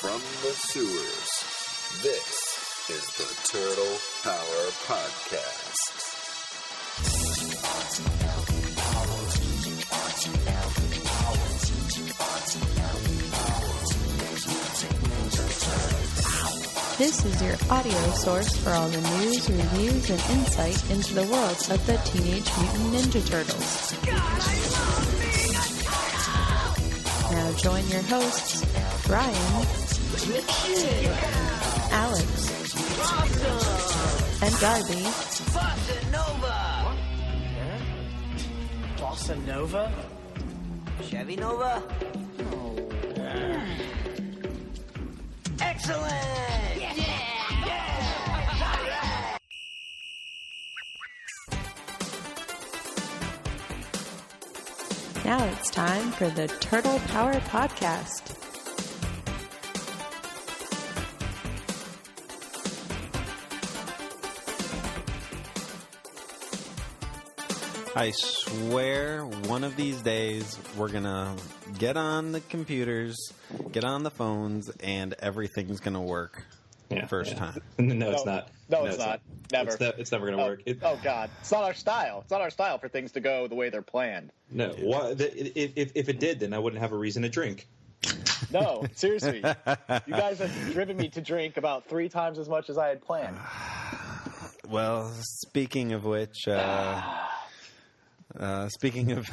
from the sewers. This is the Turtle Power Podcast. This is your audio source for all the news, reviews, and insight into the world of the Teenage Mutant Ninja Turtles. Now join your hosts, Ryan, Alex, and Darby. Bossa Nova! Bossa Nova? Chevy Nova? Excellent! Now it's time for the Turtle Power Podcast. I swear one of these days we're going to get on the computers, get on the phones, and everything's going to work first time. No, it's not. No, it's not. Never. It's never going to work. Oh, God. It's not our style. It's not our style for things to go the way they're planned. No. If it did, then I wouldn't have a reason to drink. No, seriously. You guys have driven me to drink about 3 times as much as I had planned. Well, speaking of which... speaking of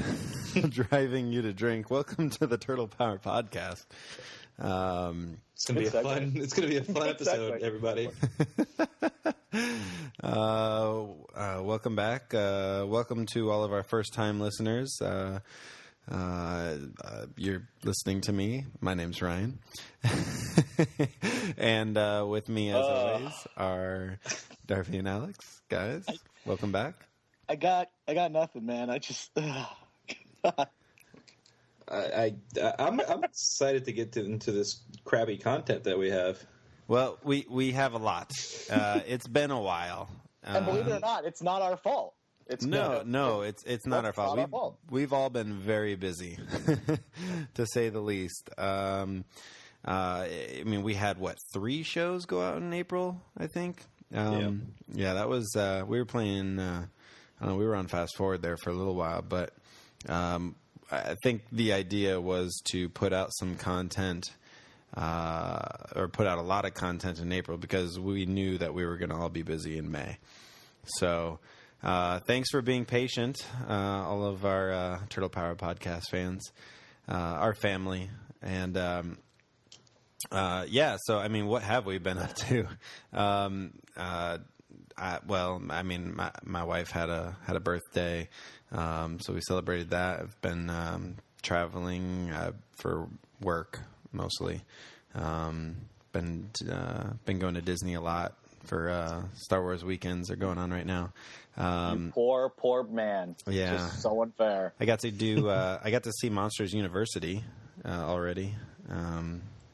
driving you to drink, welcome to the Turtle Power Podcast. It's gonna be a fun episode, everybody. Welcome back. Welcome to all of our first-time listeners. You're listening to me. My name's Ryan, and with me, as always, are Darby and Alex. Guys, welcome back. I got nothing, man. I just. I'm excited to get into this crappy content that we have. Well, we have a lot. It's been a while, and believe it or not, it's not our fault. It's not our fault. We've all been very busy, to say the least. I mean, we had 3 shows go out in April, I think. Yeah, that was we were playing. I don't know, we were on Fast Forward there for a little while, but I think the idea was to put out some content, or put out a lot of content in April because we knew that we were going to all be busy in May. So thanks for being patient, all of our Turtle Power Podcast fans, our family. And so, I mean, what have we been up to? My wife had a birthday, so we celebrated that. I've been traveling for work mostly. Been going to Disney a lot for Star Wars weekends are going on right now. You poor man. Yeah, just so unfair. I got to see Monsters University already.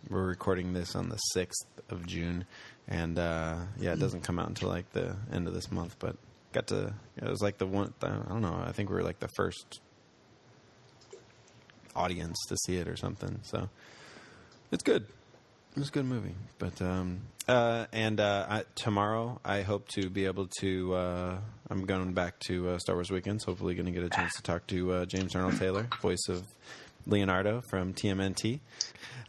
We're recording this on the 6th of June. And, it doesn't come out until, the end of this month. But it was, the one, I don't know, I think we were, the first audience to see it or something. So, it's good. It's a good movie. But, tomorrow, I hope to be able to, I'm going back to Star Wars Weekends. Hopefully going to get a chance to talk to James Arnold Taylor, voice of Leonardo from TMNT.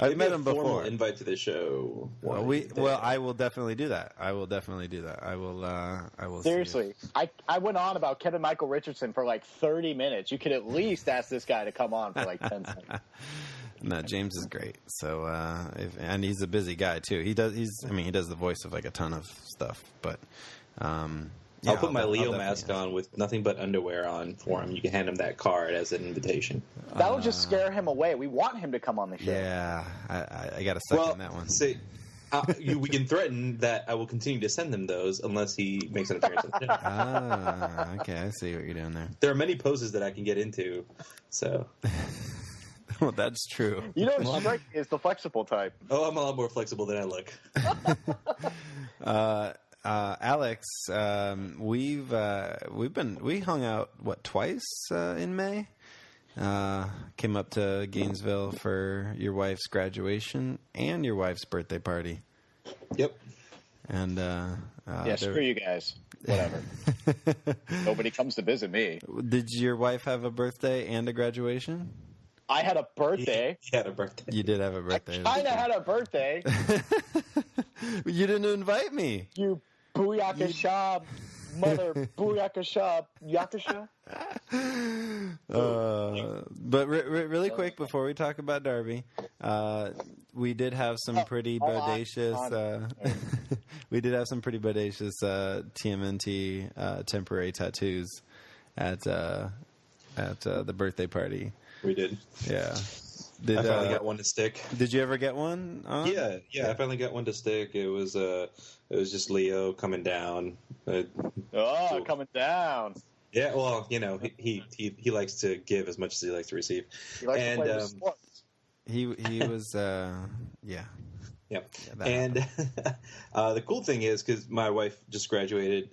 I've met him before. Formal invite to the show. I will definitely do that. I will. Seriously, I went on about Kevin Michael Richardson for 30 minutes. You could at least ask this guy to come on for 10 seconds. No, James is great. So, and he's a busy guy too. He does the voice of a ton of stuff. But I'll put my Leo mask on with nothing but underwear on for him. You can hand him that card as an invitation. That'll just scare him away. We want him to come on the show. Yeah, I got to second that one. See, we can threaten that I will continue to send him those unless he makes an appearance on the show. Okay, I see what you're doing there. There are many poses that I can get into, so... Well, that's true. You know, Strike is the flexible type. Oh, I'm a lot more flexible than I look. Alex, we hung out twice in May. Came up to Gainesville for your wife's graduation and your wife's birthday party. Yep. And Screw you guys. Whatever. Nobody comes to visit me. Did your wife have a birthday and a graduation? I had a birthday. He had a birthday. You did have a birthday. I kind of had a birthday. You didn't invite me. You booyaka shab, mother booyaka shab, yakasha. But really quick before we talk about Darby, we did have some pretty bodacious. We did have some pretty bodacious TMNT temporary tattoos at the birthday party. We did. Yeah. I finally got one to stick. Did you ever get one? Yeah. I finally got one to stick. It was just Leo coming down. Coming down. Yeah, well, he likes to give as much as he likes to receive. He likes to play with sports. He was yeah. Yeah, and the cool thing is because my wife just graduated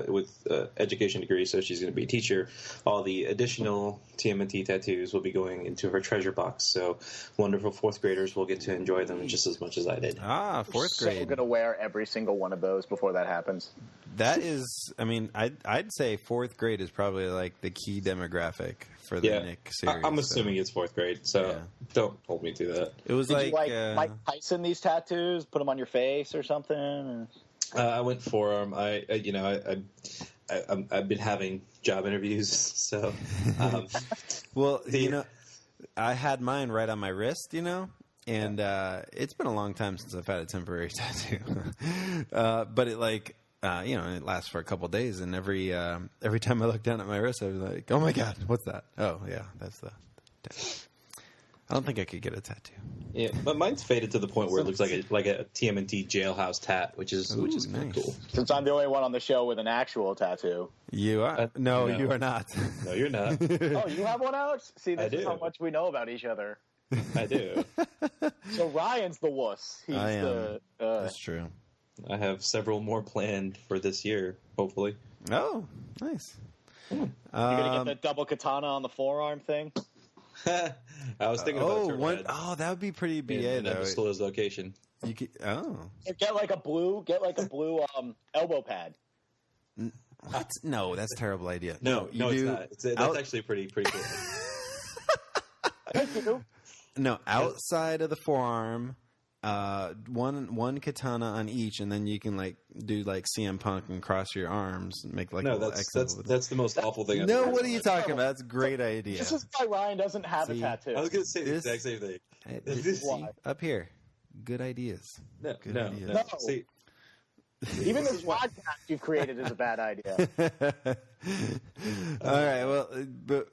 with education degree, so she's going to be a teacher. All the additional TMNT tattoos will be going into her treasure box. So wonderful fourth graders will get to enjoy them just as much as I did. Fourth grade. I'm going to wear every single one of those before that happens. That is, I mean, I'd say fourth grade is probably like the key demographic for the Nick series. I'm assuming it's fourth grade, so don't hold me to that. It was Did you Mike Tyson these tattoos? Put them on your face or something? I went for them. I've been having job interviews, so. Well, I had mine right on my wrist, and it's been a long time since I've had a temporary tattoo. But it it lasts for a couple days, and every time I look down at my wrist, I was like, "Oh my god, what's that?" Oh yeah, that's the. I don't think I could get a tattoo. Yeah, but mine's faded to the point where it looks like a TMNT jailhouse tat, which is nice. Cool. Since I'm the only one on the show with an actual tattoo. You are? No, you are not. No, you're not. Oh, you have one, Alex? See, this is do. how much we know about each other. I do. So Ryan's the wuss. He's I am. That's true. I have several more planned for this year, hopefully. Oh, nice. You gonna get the double katana on the forearm thing? I was thinking about Turtlehead. That would be pretty BA in though. an undisclosed location. You could, Or get like a blue elbow pad. What? No, that's a terrible idea. No, it's not. That's actually pretty cool. Thank you. No, outside of the forearm, one katana on each, and then you can do CM Punk and cross your arms and make that's the most awful thing. No, what are you talking about? That's a great idea. This is why Ryan doesn't have a tattoo. I was going to say the exact same thing. See, up here, good ideas. No. See, even this podcast you've created is a bad idea. All right, well, but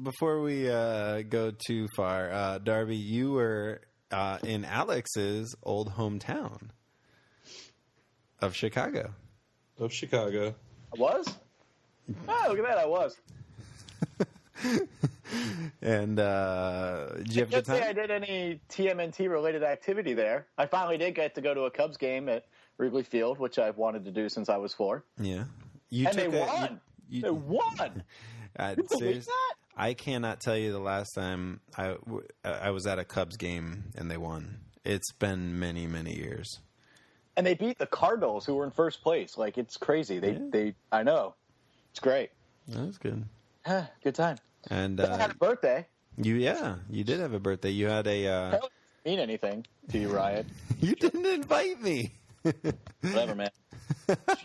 before we go too far, Darby, you were in Alex's old hometown of Chicago. Of Chicago. I was? Oh, look at that, I was. And did you have a good time? I did any TMNT-related activity there. I finally did get to go to a Cubs game at Wrigley Field, which I've wanted to do since I was 4. Yeah. They won! They won! You believe that? I cannot tell you the last time I was at a Cubs game and they won. It's been many, many years. And they beat the Cardinals, who were in first place. It's crazy. I know. It's great. That was good. Good time. And I had a birthday. You did have a birthday. You had a. That doesn't mean anything to you, Ryan. You didn't invite me. Whatever, man.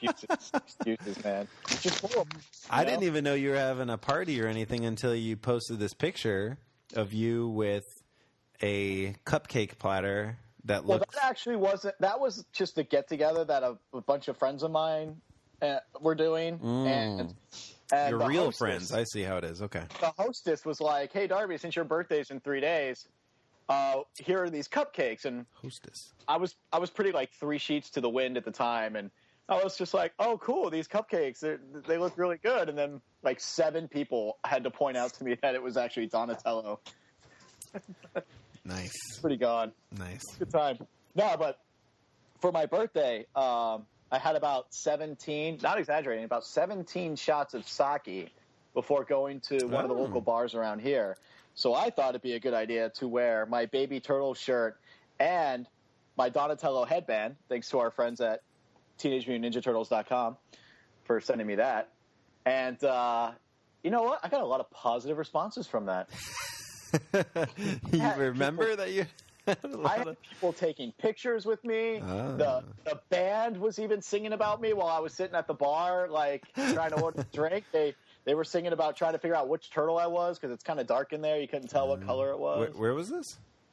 Excuses, man. Just horrible. I didn't even know you were having a party or anything until you posted this picture of you with a cupcake platter that looked. Well, that actually wasn't. That was just a get together that a bunch of friends of mine were doing, and your real friends. I see how it is. Okay. The hostess was like, "Hey, Darby, since your birthday's in 3 days, here are these cupcakes." And hostess. I was pretty 3 sheets to the wind at the time, and I was just like, "Oh, cool! These cupcakes, they look really good." And then 7 people had to point out to me that it was actually Donatello. Nice. Pretty gone. Nice. Good time. No, but for my birthday, I had about 17, not exaggerating, about 17 shots of sake before going to one of the local bars around here. So I thought it'd be a good idea to wear my baby turtle shirt and my Donatello headband, thanks to our friends at TeenageMutantNinjaTurtles.com for sending me that. And you know what? I got a lot of positive responses from that. You remember that you had a lot I had people taking pictures with me. Oh. The band was even singing about me while I was sitting at the bar, like trying to order a drink. They were singing about trying to figure out which turtle I was because it's kind of dark in there. You couldn't tell what color it was. Where was this?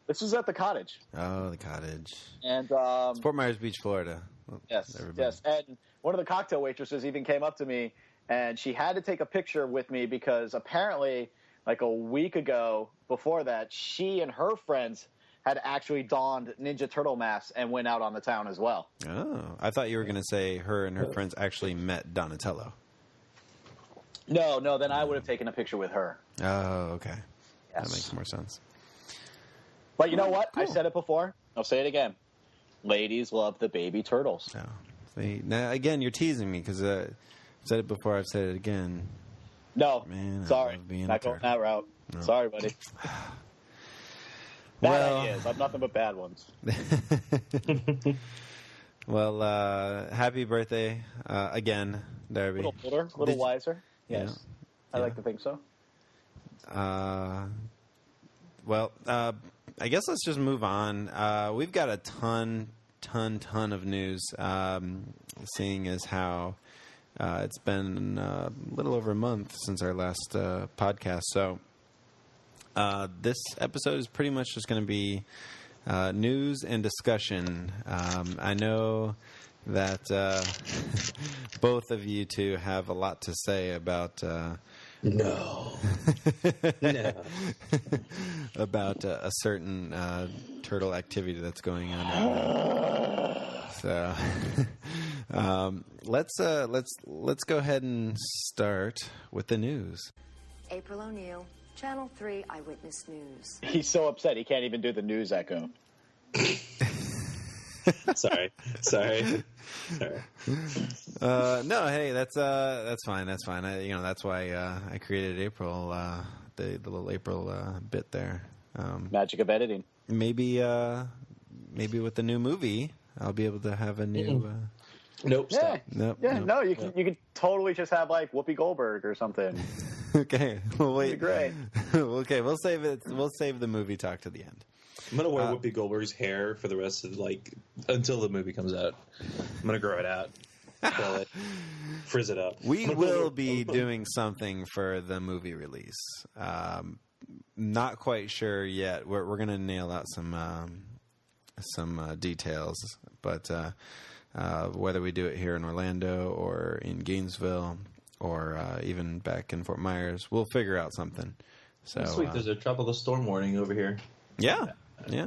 This was at the cottage. Oh, the cottage. And It's Fort Myers Beach, Florida. Well, yes. everybody. And one of the cocktail waitresses even came up to me, and she had to take a picture with me because apparently, like a week ago before that, she and her friends had actually donned Ninja Turtle masks and went out on the town as well. Oh, I thought you were going to say her and her friends actually met Donatello. No, then I would have taken a picture with her. Oh, okay. Yes. That makes more sense. But you know what? Cool. I said it before. I'll say it again. Ladies love the baby turtles. Oh. See, now, again, you're teasing me because I've said it before, I've said it again. No, Man, I sorry. love being a Not going turtle. that route. No. Sorry, buddy. Bad Well- ideas. I'm nothing but bad ones. Well, happy birthday again, Darby. A little older, a little Did- wiser. Yes. Yeah. I like to think so. Well, I guess let's just move on. We've got a ton of news, seeing as how it's been a little over a month since our last podcast. So this episode is pretty much just going to be news and discussion. I know that both of you two have a lot to say about No. about a certain turtle activity that's going on. So let's go ahead and start with the news. April O'Neil, Channel 3 Eyewitness News. He's so upset he can't even do the news echo. Sorry. No, hey, that's fine. That's fine. That's why I created April, the little April bit there. Magic of editing. Maybe with the new movie, I'll be able to have a new. Nope. Yeah. Stop. Nope, Yeah, nope. no, you can totally just have like Whoopi Goldberg or something. Okay, well, wait. That'd be great. Okay, we'll save it. We'll save the movie talk to the end. I'm gonna wear Whoopi Goldberg's hair for the rest of until the movie comes out. I'm gonna grow it out, curl it, frizz it up. We will be doing something for the movie release. Not quite sure yet. We're going to nail out some details, but whether we do it here in Orlando or in Gainesville or even back in Fort Myers, we'll figure out something. So Sweet, there's a tropical storm warning over here. yeah.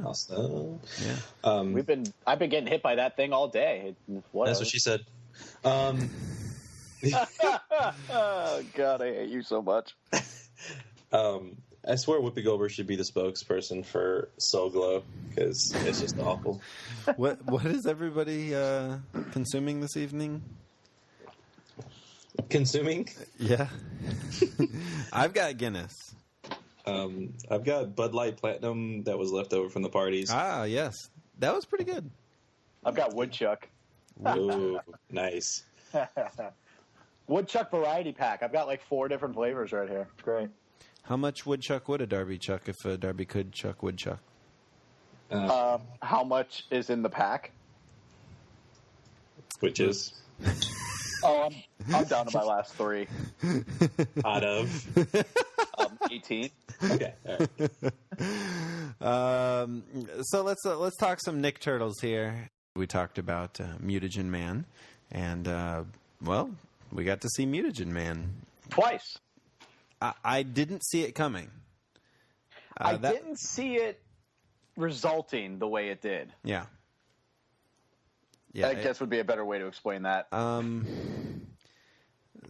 Awesome. Yeah. I've been getting hit by that thing all day. Whatever. That's what she said. Oh God, I hate you so much. I swear Whoopi Goldberg should be the spokesperson for Soul Glow because it's just awful. What is everybody consuming this evening? Consuming? Yeah. I've got Guinness. I've got Bud Light Platinum that was left over from the parties. Ah, yes. That was pretty good. I've got Woodchuck. Ooh, nice. Woodchuck variety pack. I've got like 4 different flavors right here. It's great. How much woodchuck would a Darby chuck if a Darby could chuck woodchuck? How much is in the pack? Which is Oh, I'm down to my last 3. out of 18. okay. All right. So let's talk some Nick Turtles here. We talked about Mutagen Man, and we got to see Mutagen Man Twice. I didn't see it coming. I didn't see it resulting the way it did. Yeah. I guess would be a better way to explain that.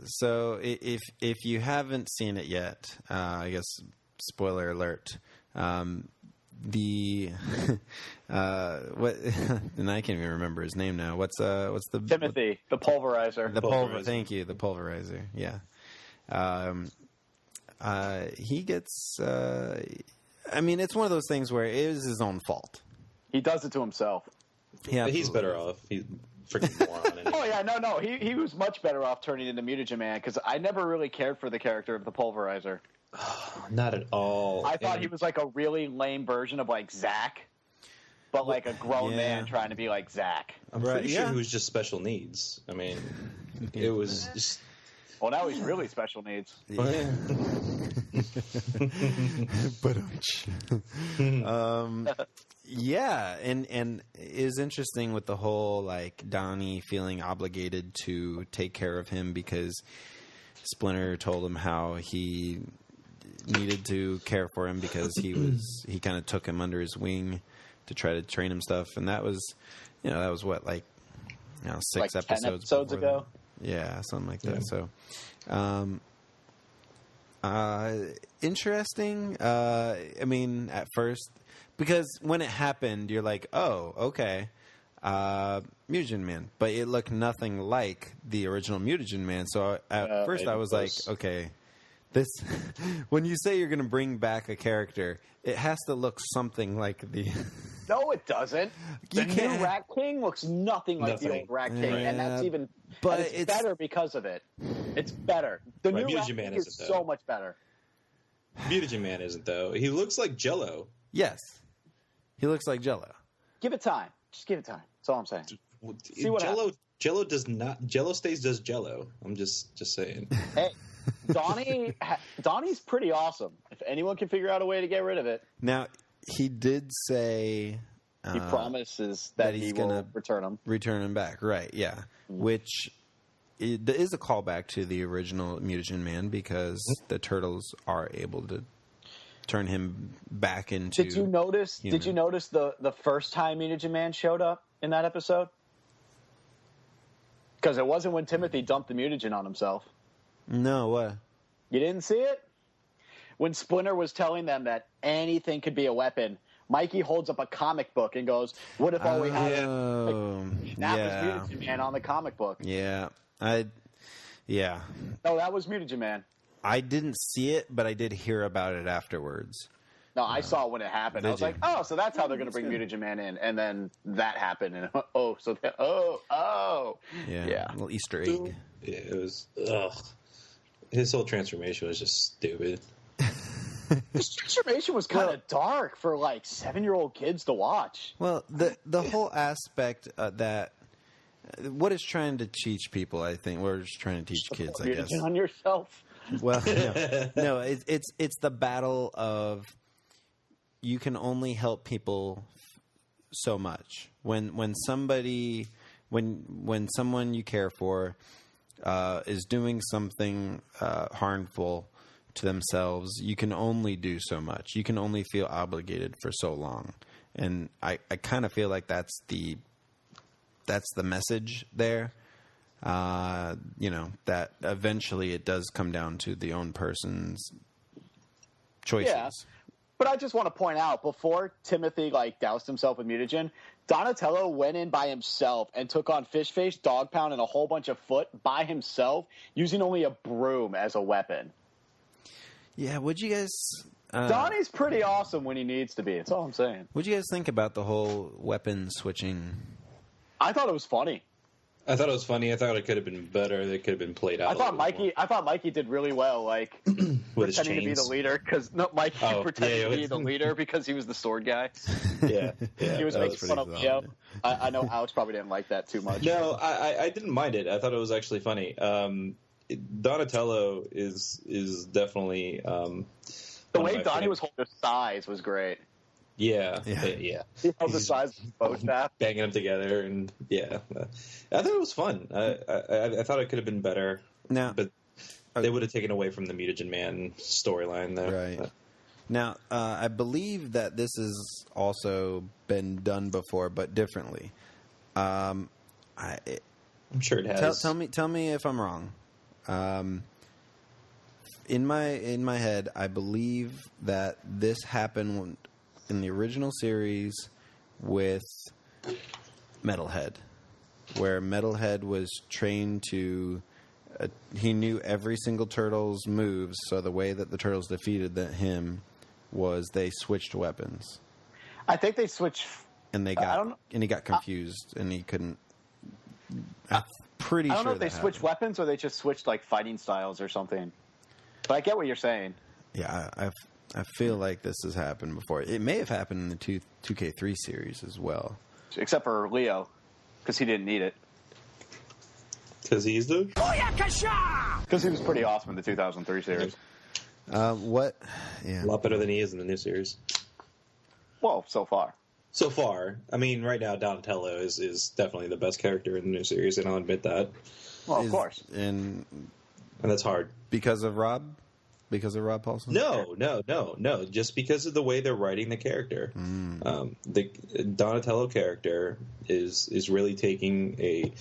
So if you haven't seen it yet, I guess spoiler alert. The what? And I can't even remember his name now. What's the Timothy, the pulverizer. Thank you, the pulverizer. Yeah. he gets. I mean, it's one of those things where it is his own fault. He does it to himself. Yeah, He's better off. He's freaking moron. Anyway. Oh yeah, no. He was much better off turning into Mutagen Man because I never really cared for the character of the Pulverizer. Not at all. I thought he was like a really lame version of like Zack, but like a grown man trying to be like Zack. I'm pretty sure he was just special needs. I mean, it was just. Well, now he's really special needs. Yeah. But yeah, and it is interesting with the whole like Donnie feeling obligated to take care of him because Splinter told him how he needed to care for him because he kind of took him under his wing to try to train him stuff, and that was what, like 6 like episodes 10 episodes ago. Yeah, something like that. So, interesting. I mean, at first, because when it happened, you're like, oh, okay, Mutagen Man. But it looked nothing like the original Mutagen Man. So at first I was like, okay, this, when you say you're going to bring back a character, it has to look something like the... No, it doesn't. The new Rat King looks nothing like the old Rat King, and that's even... But it's better because of it. It's better. The new Rat King is so much better. Mutagen Man isn't, though. He looks like Jell-O. Yes. He looks like Jell-O. Give it time. Just give it time. That's all I'm saying. See what happens. Jell-O does not... Jell-O stays does Jell-O. I'm just saying. Hey, Donnie's pretty awesome. If anyone can figure out a way to get rid of it. Now, he did say... he promises that he will return him. Return him back, right, yeah. Which is a callback to the original Mutagen Man because the Turtles are able to turn him back into Did you notice the first time Mutagen Man showed up in that episode? Because it wasn't when Timothy dumped the mutagen on himself. No, what? You didn't see it? When Splinter was telling them that anything could be a weapon, Mikey holds up a comic book and goes, what if all we had that was Mutagen Man on the comic book. Yeah. No, that was Mutagen Man. I didn't see it, but I did hear about it afterwards. No, I saw it when it happened. I was like, oh, so that's how they're going to bring Mutagen Man in. And then that happened. And Yeah. A little Easter egg. Yeah, it was, his whole transformation was just stupid. This transformation was kind of dark for like 7-year-old kids to watch. Well, the whole aspect that what it's trying to teach people, I think, we're just trying to teach kids, I guess. On yourself. Well, no, it's the battle of you can only help people so much. When someone you care for is doing something harmful to themselves, you can only do so much. You can only feel obligated for so long. And I kind of feel like that's the message there. That eventually it does come down to the own person's choices. Yeah. But I just want to point out, before Timothy doused himself with mutagen, Donatello went in by himself and took on Fish Face, Dog Pound, and a whole bunch of Foot by himself, using only a broom as a weapon. Yeah, what'd you guys... Donnie's pretty awesome when he needs to be. That's all I'm saying. What'd you guys think about the whole weapon switching? I thought it was funny. I thought it could have been better. They could have been played out. I thought Mikey did really well, with pretending to be the leader. Because Mikey pretended to be the leader because he was the sword guy. Yeah, he was making fun of Leo. I know Alex probably didn't like that too much. No, I didn't mind it. I thought it was actually funny. Donatello is definitely the way Donnie was holding his thighs was great. Yeah. He held the size of his bow staff, banging them together, and I thought it was fun. I thought it could have been better. Now, but they would have taken away from the Mutagen Man storyline, though. Right. Now, I believe that this has also been done before, but differently. I'm sure it has. Tell me if I'm wrong. In my head, I believe that this happened in the original series with Metalhead, where Metalhead was trained to he knew every single Turtle's moves, so the way that the Turtles defeated him was they switched weapons. I think they switched... And he got confused, and he couldn't... I'm pretty sure I don't know if they happened. switched weapons or they just switched, like, fighting styles or something. But I get what you're saying. Yeah, I feel like this has happened before. It may have happened in the 2K3 series as well. Except for Leo, because he didn't need it. Because he's the... Because he was pretty awesome in the 2003 series. What? Yeah. A lot better than he is in the new series. Well, so far. So far. I mean, right now, Donatello is definitely the best character in the new series, and I'll admit that. Well, of course. And that's hard. Because of Rob? Because of Rob Paulson? No. Just because of the way they're writing the character. The Donatello character is really taking a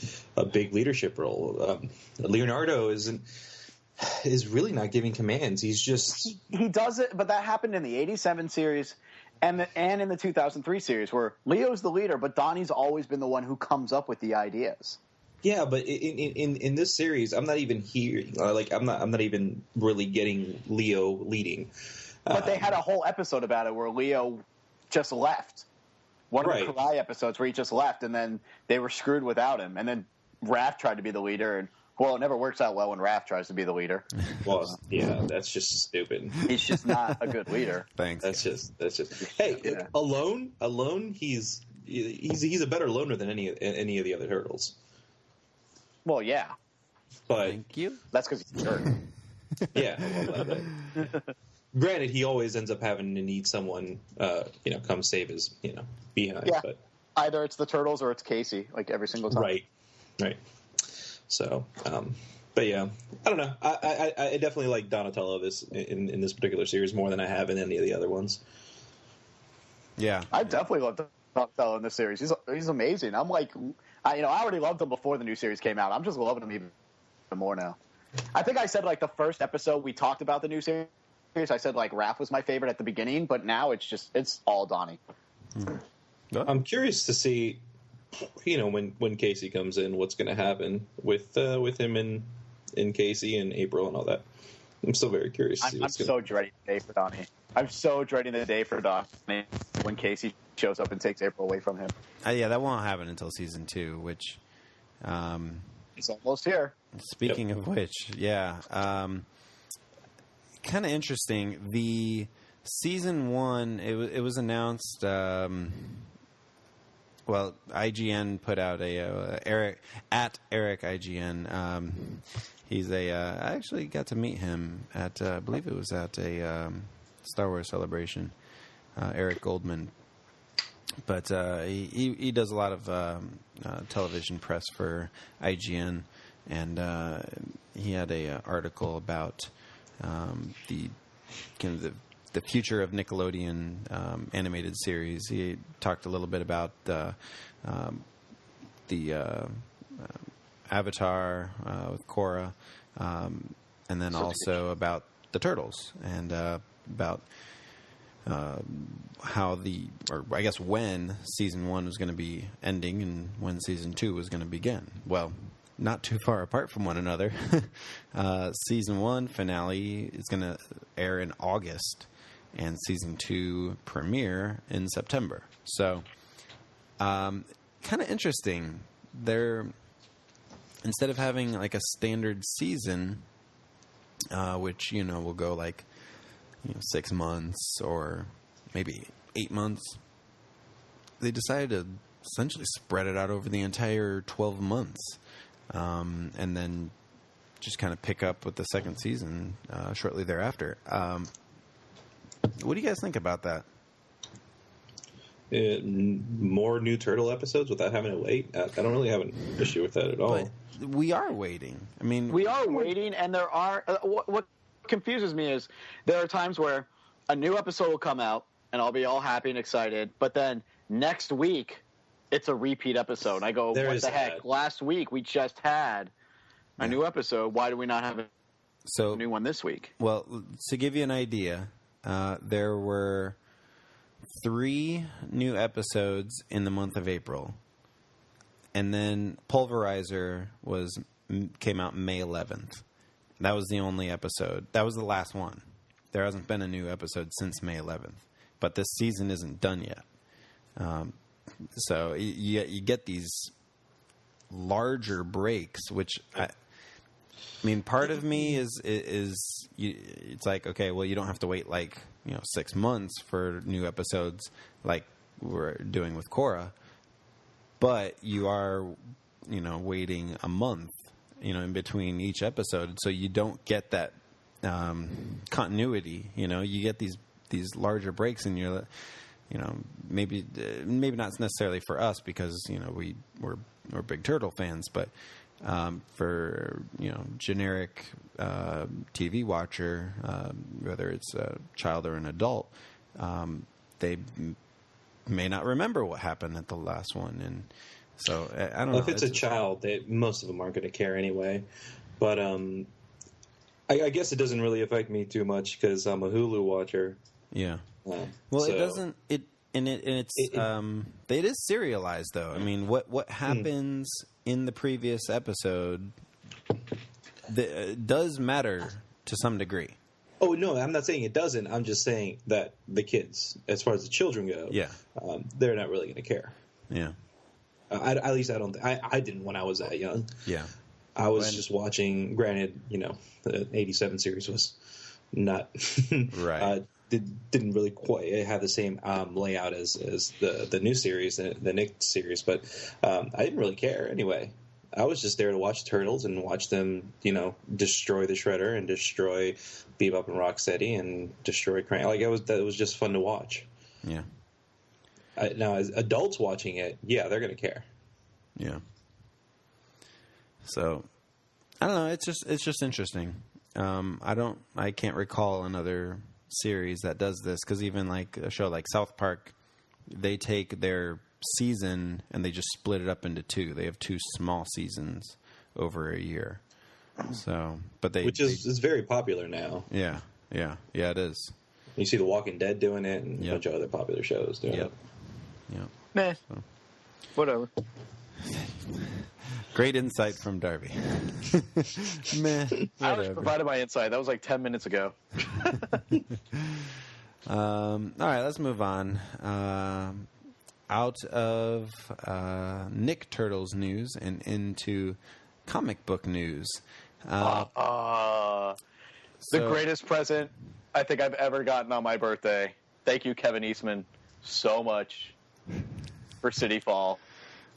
big leadership role. Leonardo is really not giving commands. He's just... He does it, but that happened in the 87 series and in the 2003 series, where Leo's the leader, but Donnie's always been the one who comes up with the ideas. Yeah, but in this series, I'm not even hearing I'm not even really getting Leo leading. But they had a whole episode about it where Leo just left. One of the Karai episodes where he just left, and then they were screwed without him. And then Raph tried to be the leader, and well, it never works out well when Raph tries to be the leader. Well, yeah, that's just stupid. He's just not a good leader. Thanks. That's just. Hey, alone, he's a better loner than any of the other turtles. Well, yeah. But thank you. That's because he's hurt. Yeah. Granted, he always ends up having to need someone, come save his, behind. Yeah. But either it's the Turtles or it's Casey, like every single time. Right. So, but yeah, I don't know. I definitely like Donatello in this particular series more than I have in any of the other ones. Yeah, I definitely love Donatello in this series. He's amazing. I'm like, I already loved him before the new series came out. I'm just loving him even more now. I think I said like the first episode we talked about the new series, I said like Raph was my favorite at the beginning, but now it's all Donnie. I'm curious to see, when Casey comes in, what's going to happen with him and Casey and April and all that. I'm still very curious to see what's going to happen. Dreading the day for Donnie. I'm so dreading the day for Donnie when Casey shows up and takes April away from him. Yeah, that won't happen until season 2, which... It's almost here. Speaking of which, yeah. Kind of interesting. The season 1, it was announced... IGN put out Eric IGN. He's I actually got to meet him at I believe it was at a Star Wars celebration. Eric Goldman, but he does a lot of television press for IGN, and he had a article about the the future of Nickelodeon animated series. He talked a little bit about the Avatar with Korra, and then also about the Turtles and about how when season 1 was going to be ending and when season 2 was going to begin. Well, not too far apart from one another. Season 1 finale is going to air in August, and season 2 premiere in September. So, kind of interesting. They're, instead of having like a standard season, which, will go like, 6 months or maybe 8 months, they decided to essentially spread it out over the entire 12 months. And then just kind of pick up with the second season shortly thereafter. What do you guys think about that? More new Turtle episodes without having to wait? I don't really have an issue with that at all. But we are waiting. I mean, we are waiting, and there are... what confuses me is there are times where a new episode will come out, and I'll be all happy and excited, but then next week, it's a repeat episode. And I go, what the heck? Last week, we just had a new episode. Why do we not have a new one this week? Well, to give you an idea... there were 3 new episodes in the month of April, and then Pulverizer was came out May 11th. That was the only episode. That was the last one. There hasn't been a new episode since May 11th. But this season isn't done yet. So you get these larger breaks, which I mean, part of me is it's like, okay, well, you don't have to wait 6 months for new episodes like we're doing with Korra, but you are, waiting a month, in between each episode, so you don't get that continuity. You get these larger breaks, and you're, maybe not necessarily for us because we're big Turtle fans, but for generic TV watcher, whether it's a child or an adult, they may not remember what happened at the last one, and so I don't know. If it's a child, most of them aren't going to care anyway. But I guess it doesn't really affect me too much because I'm a Hulu watcher. Yeah. Well, it doesn't. It is serialized though. I mean, what happens in the previous episode does matter to some degree. Oh no, I'm not saying it doesn't. I'm just saying that the kids, as far as the children go, they're not really going to care. Yeah. At least I don't. I didn't when I was that young. Yeah. I was just watching. Granted, the '87 series was not right. Didn't really quite have the same layout as the new series, the Nick series, but I didn't really care anyway. I was just there to watch Turtles and watch them, destroy the Shredder and destroy Bebop and Rocksteady and destroy Krang. That was just fun to watch. Yeah. Now, as adults watching it, they're going to care. Yeah. So, I don't know. It's just interesting. I can't recall another series that does this, because even like a show like South Park, they take their season and they just split it up into two. They have two small seasons over a year. So, but which is very popular now. Yeah, it is. You see The Walking Dead doing it, and a bunch of other popular shows doing it. Yeah. Meh. So. Whatever. Great insight from Darby. Meh. I already provided my insight. That was like 10 minutes ago. All right, let's move on. Out of Nick Turtles news and into comic book news. The greatest present I think I've ever gotten on my birthday. Thank you, Kevin Eastman, so much for City Fall.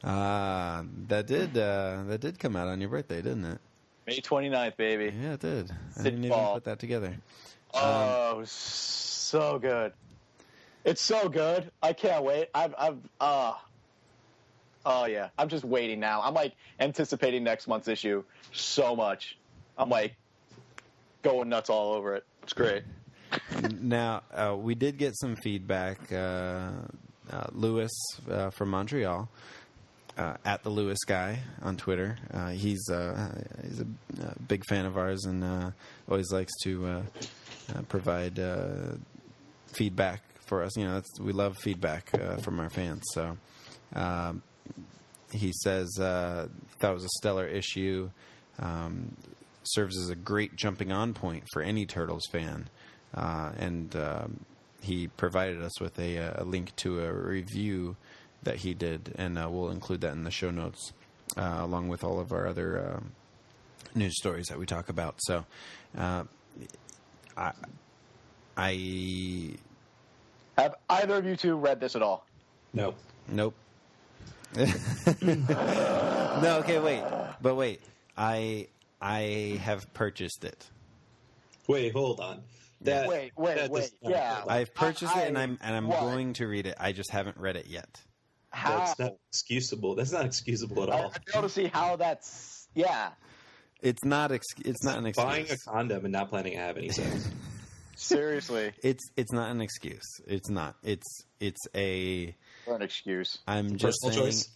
That did come out on your birthday, didn't it? May 29th, baby. Yeah, it did. I City didn't Fall. even put that together. It was so good. It's so good. I can't wait. Oh yeah. I'm just waiting now. I'm like anticipating next month's issue so much. I'm like going nuts all over it. It's great. Now, we did get some feedback. Lewis from Montreal, at the Lewis guy on Twitter. He's a big fan of ours and always likes to provide feedback for us. We love feedback from our fans. So he says that was a stellar issue. Serves as a great jumping on point for any Turtles fan. And he provided us with a link to a review that he did, and we'll include that in the show notes, along with all of our other news stories that we talk about. So, I have either of you two read this at all? Nope. No. Okay, wait. I have purchased it. Wait, hold on. Wait. Yeah, I've purchased it, and I'm going to read it. I just haven't read it yet. How? That's not excusable. That's not excusable at all. I fail to see how that's. Yeah. It's not an excuse. Buying a condom and not planning to have any sex. Seriously. It's not an excuse. It's not. It's an excuse. I'm just saying. Choice.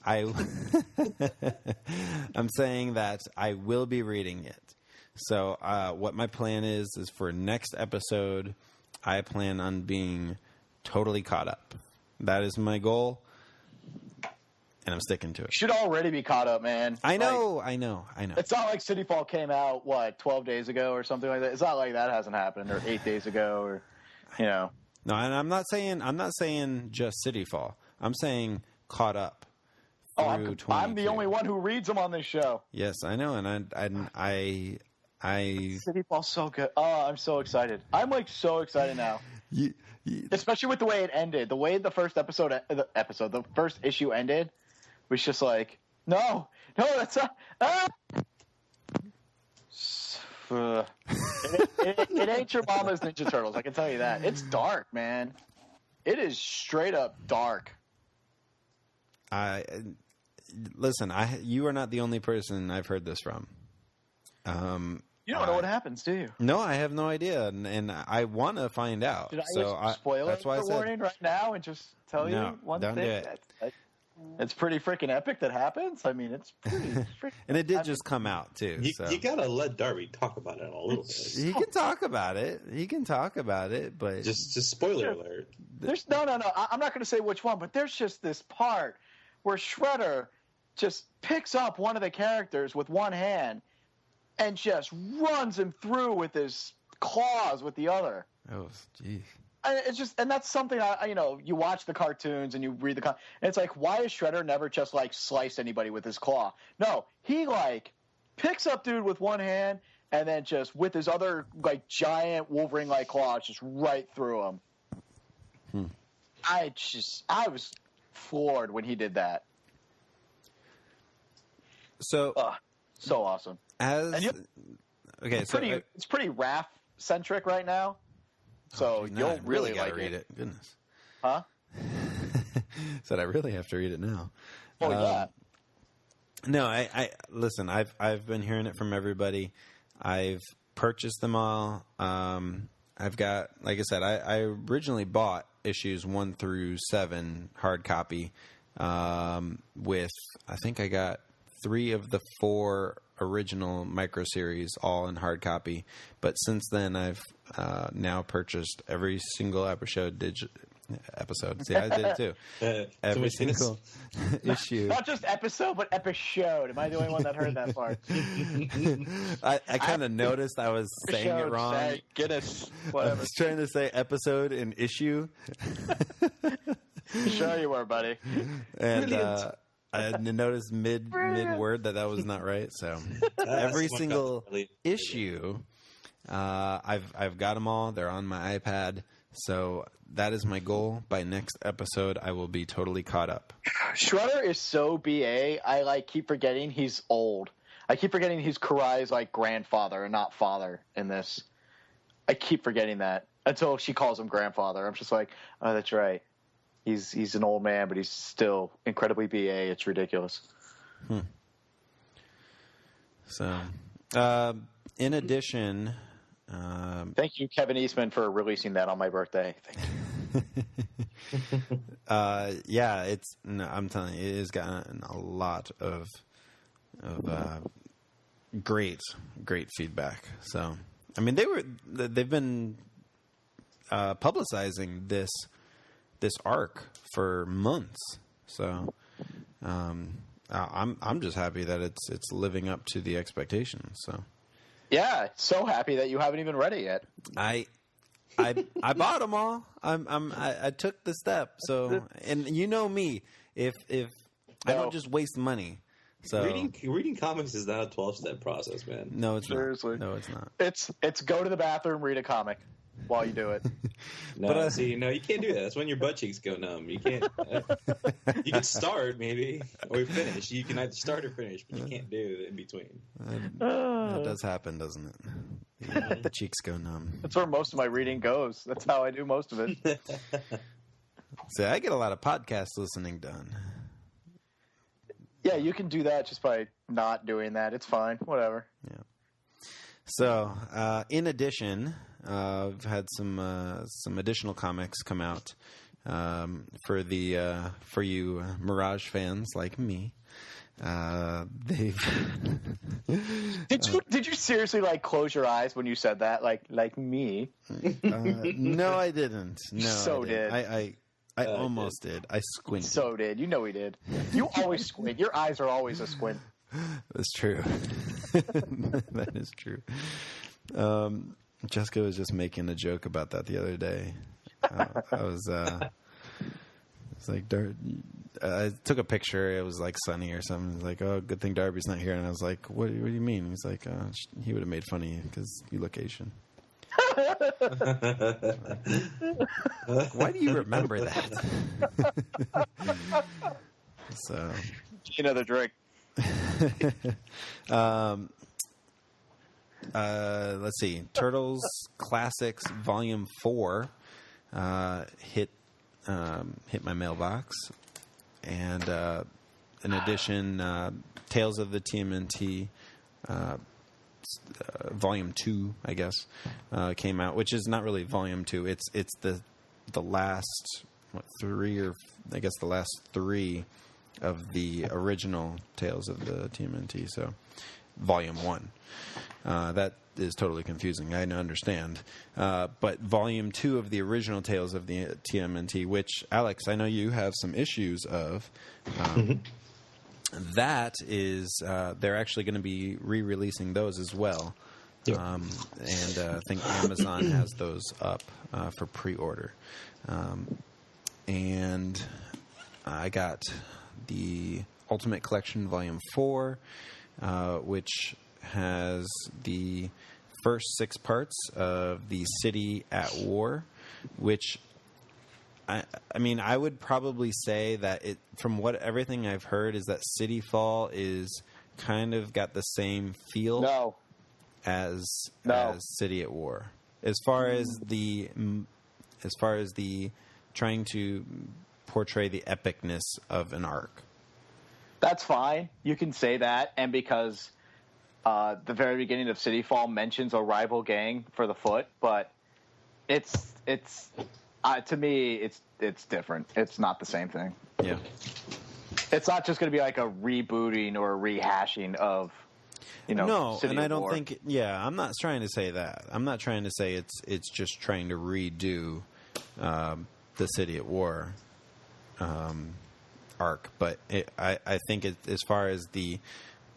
I'm saying that I will be reading it. So what my plan is for next episode, I plan on being totally caught up. That is my goal. and I'm sticking to it. Should already be caught up, man. I know. It's not like City Fall came out 12 days ago or something like that. It's not like that hasn't happened, or 8 days ago, or No, and I'm not saying just City Fall. I'm saying caught up. I'm the only one who reads them on this show. Yes, I know, and I City Fall's so good. Oh, I'm so excited. I'm like so excited now. Especially with the way it ended. The way the first the first issue ended was just like, no, that's not. It ain't your mama's Ninja Turtles. I can tell you that. It's dark, man. It is straight up dark. Listen. You are not the only person I've heard this from. You don't know what happens, do you? No, I have no idea, and I want to find out. Did I spoil it for warning right now and just tell you one don't thing? Do it. It's pretty freaking epic that happens. I mean, it's pretty freaking... And it did just come out, too. You got to let Darby talk about it a little bit. He can talk about it. But... Just spoiler alert. There's no. I'm not going to say which one, but there's just this part where Shredder just picks up one of the characters with one hand and just runs him through with his claws with the other. Oh, jeez. And that's something you watch the cartoons and you read and it's like, why is Shredder never just like slice anybody with his claw? No, he like picks up dude with one hand and then just with his other like giant Wolverine like claws just right through him. I was floored when he did that. So awesome. It's pretty Raph centric right now. So you'll really gotta like read it. Goodness. Huh? Said I really have to read it now. Oh yeah. No, I listen. I've been hearing it from everybody. I've purchased them all. I've got, like I said, I originally bought issues 1 through 7 hard copy. With I think I got 3 of the 4 original micro series all in hard copy. But since then, I've now purchased every single episode. See, I did it too. Every single issue. Not just episode, but episode. Am I the only one that heard that part? I kind of noticed I was saying it wrong. Guinness, whatever. I was trying to say episode and issue. Sure you were, buddy. And I noticed mid word that was not right. So every single issue, I've got them all. They're on my iPad. So that is my goal. By next episode, I will be totally caught up. Shredder is so BA. I keep forgetting he's old. I keep forgetting he's Karai's grandfather and not father in this. I keep forgetting that until she calls him grandfather. I'm just like, oh, that's right. He's an old man, but he's still incredibly BA. It's ridiculous. So, in addition, thank you, Kevin Eastman, for releasing that on my birthday. Thank you. Yeah, I'm telling you, it has gotten a lot of great feedback. So, I mean, they've been publicizing this arc for months. So, I'm just happy that it's living up to the expectations. So, yeah, so happy that you haven't even read it yet. I bought them all. I took the step. So, and you know me, if I don't just waste money. So reading comics is not a 12-step process, man. No, it's Seriously. not. No, it's not. It's go to the bathroom, read a comic while you do it. No, but, you can't do that. That's when your butt cheeks go numb. You can't. You can start maybe or finish. You can either start or finish, but you can't do in between. That does happen, doesn't it? The cheeks go numb. That's where most of my reading goes. That's how I do most of it. See, I get a lot of podcast listening done. Yeah, you can do that just by not doing that. It's fine. Whatever. Yeah. So, in addition, I've had some additional comics come out for you Mirage fans like me. Did you seriously close your eyes when you said that like me? No, I didn't. No, so I didn't. I almost did. I squinted. So did. You know he did. You always squint. Your eyes are always a squint. That's true. That is true. Jessica was just making a joke about that the other day. I was like, I took a picture. It was like sunny or something. It was like, oh, good thing Darby's not here. And I was like, what do you mean? He's like, he would have made fun of you because you look Asian. Why do you remember that? So, Another drink. Let's see. Turtles Classics Volume 4 hit my mailbox, and in addition, Tales of the TMNT Volume 2, I guess, came out, which is not really Volume 2. It's the last the last 3 of the original Tales of the TMNT. So, Volume 1. That is totally confusing. I understand. But Volume 2 of the original Tales of the TMNT, which, Alex, I know you have some issues of. That is, they're actually going to be re-releasing those as well. Yep. And I think Amazon has those up for pre-order. And I got the Ultimate Collection Volume 4, which has the first 6 parts of the City at War, which I mean, I would probably say that from everything I've heard, is that City Fall is kind of got the same feel as City at War, as far as the trying to portray the epicness of an arc. That's fine. You can say that, and because the very beginning of City Fall mentions a rival gang for the Foot, but it's to me, it's different. It's not the same thing. Yeah. It's not just going to be like a rebooting or a rehashing of, No, City and I don't War. think. Yeah, I'm not trying to say that. I'm not trying to say it's just trying to redo the City at War arc, but I think as far as the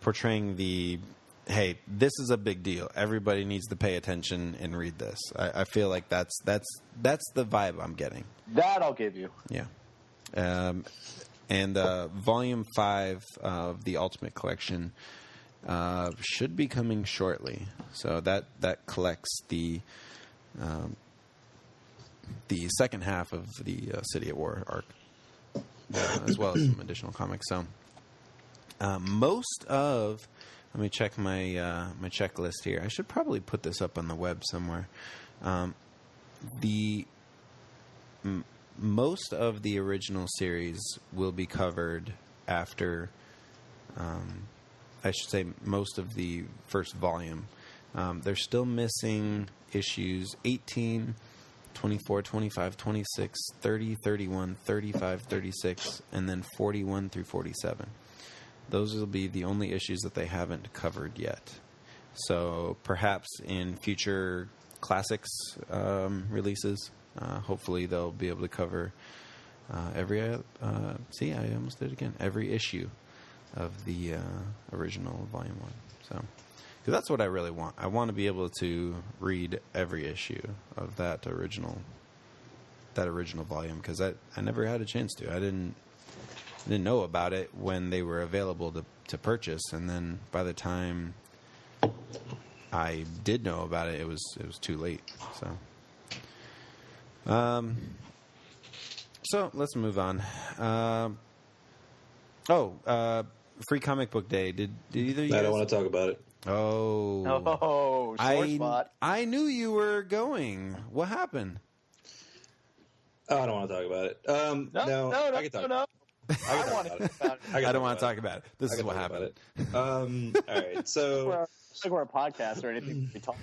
portraying the. Hey, this is a big deal. Everybody needs to pay attention and read this. I feel like that's the vibe I'm getting. That I'll give you. Yeah. And Volume 5 of the Ultimate Collection should be coming shortly. So that collects the second half of the City at War arc, as well as some additional comics. So most of... Let me check my my checklist here. I should probably put this up on the web somewhere. Most of the original series will be covered after. I should say most of the first volume. They're still missing issues 18, 24, 25, 26, 30, 31, 35, 36, and then 41 through 47. Those will be the only issues that they haven't covered yet. So perhaps in future classics releases, hopefully they'll be able to cover every issue of the original Volume 1. So, because that's what I really want. I want to be able to read every issue of that original volume, because I never had a chance to. I didn't know about it when they were available to purchase, and then by the time I did know about it, it was too late. So let's move on. Free Comic Book Day. Did either of you? I guys... don't want to talk about it. Oh, sore spot. I knew you were going. What happened? Oh, I don't want to talk about it. No, I can talk. No. I don't want to talk about it. This is what happened. All right, so it's like we're a podcast or anything. We talk.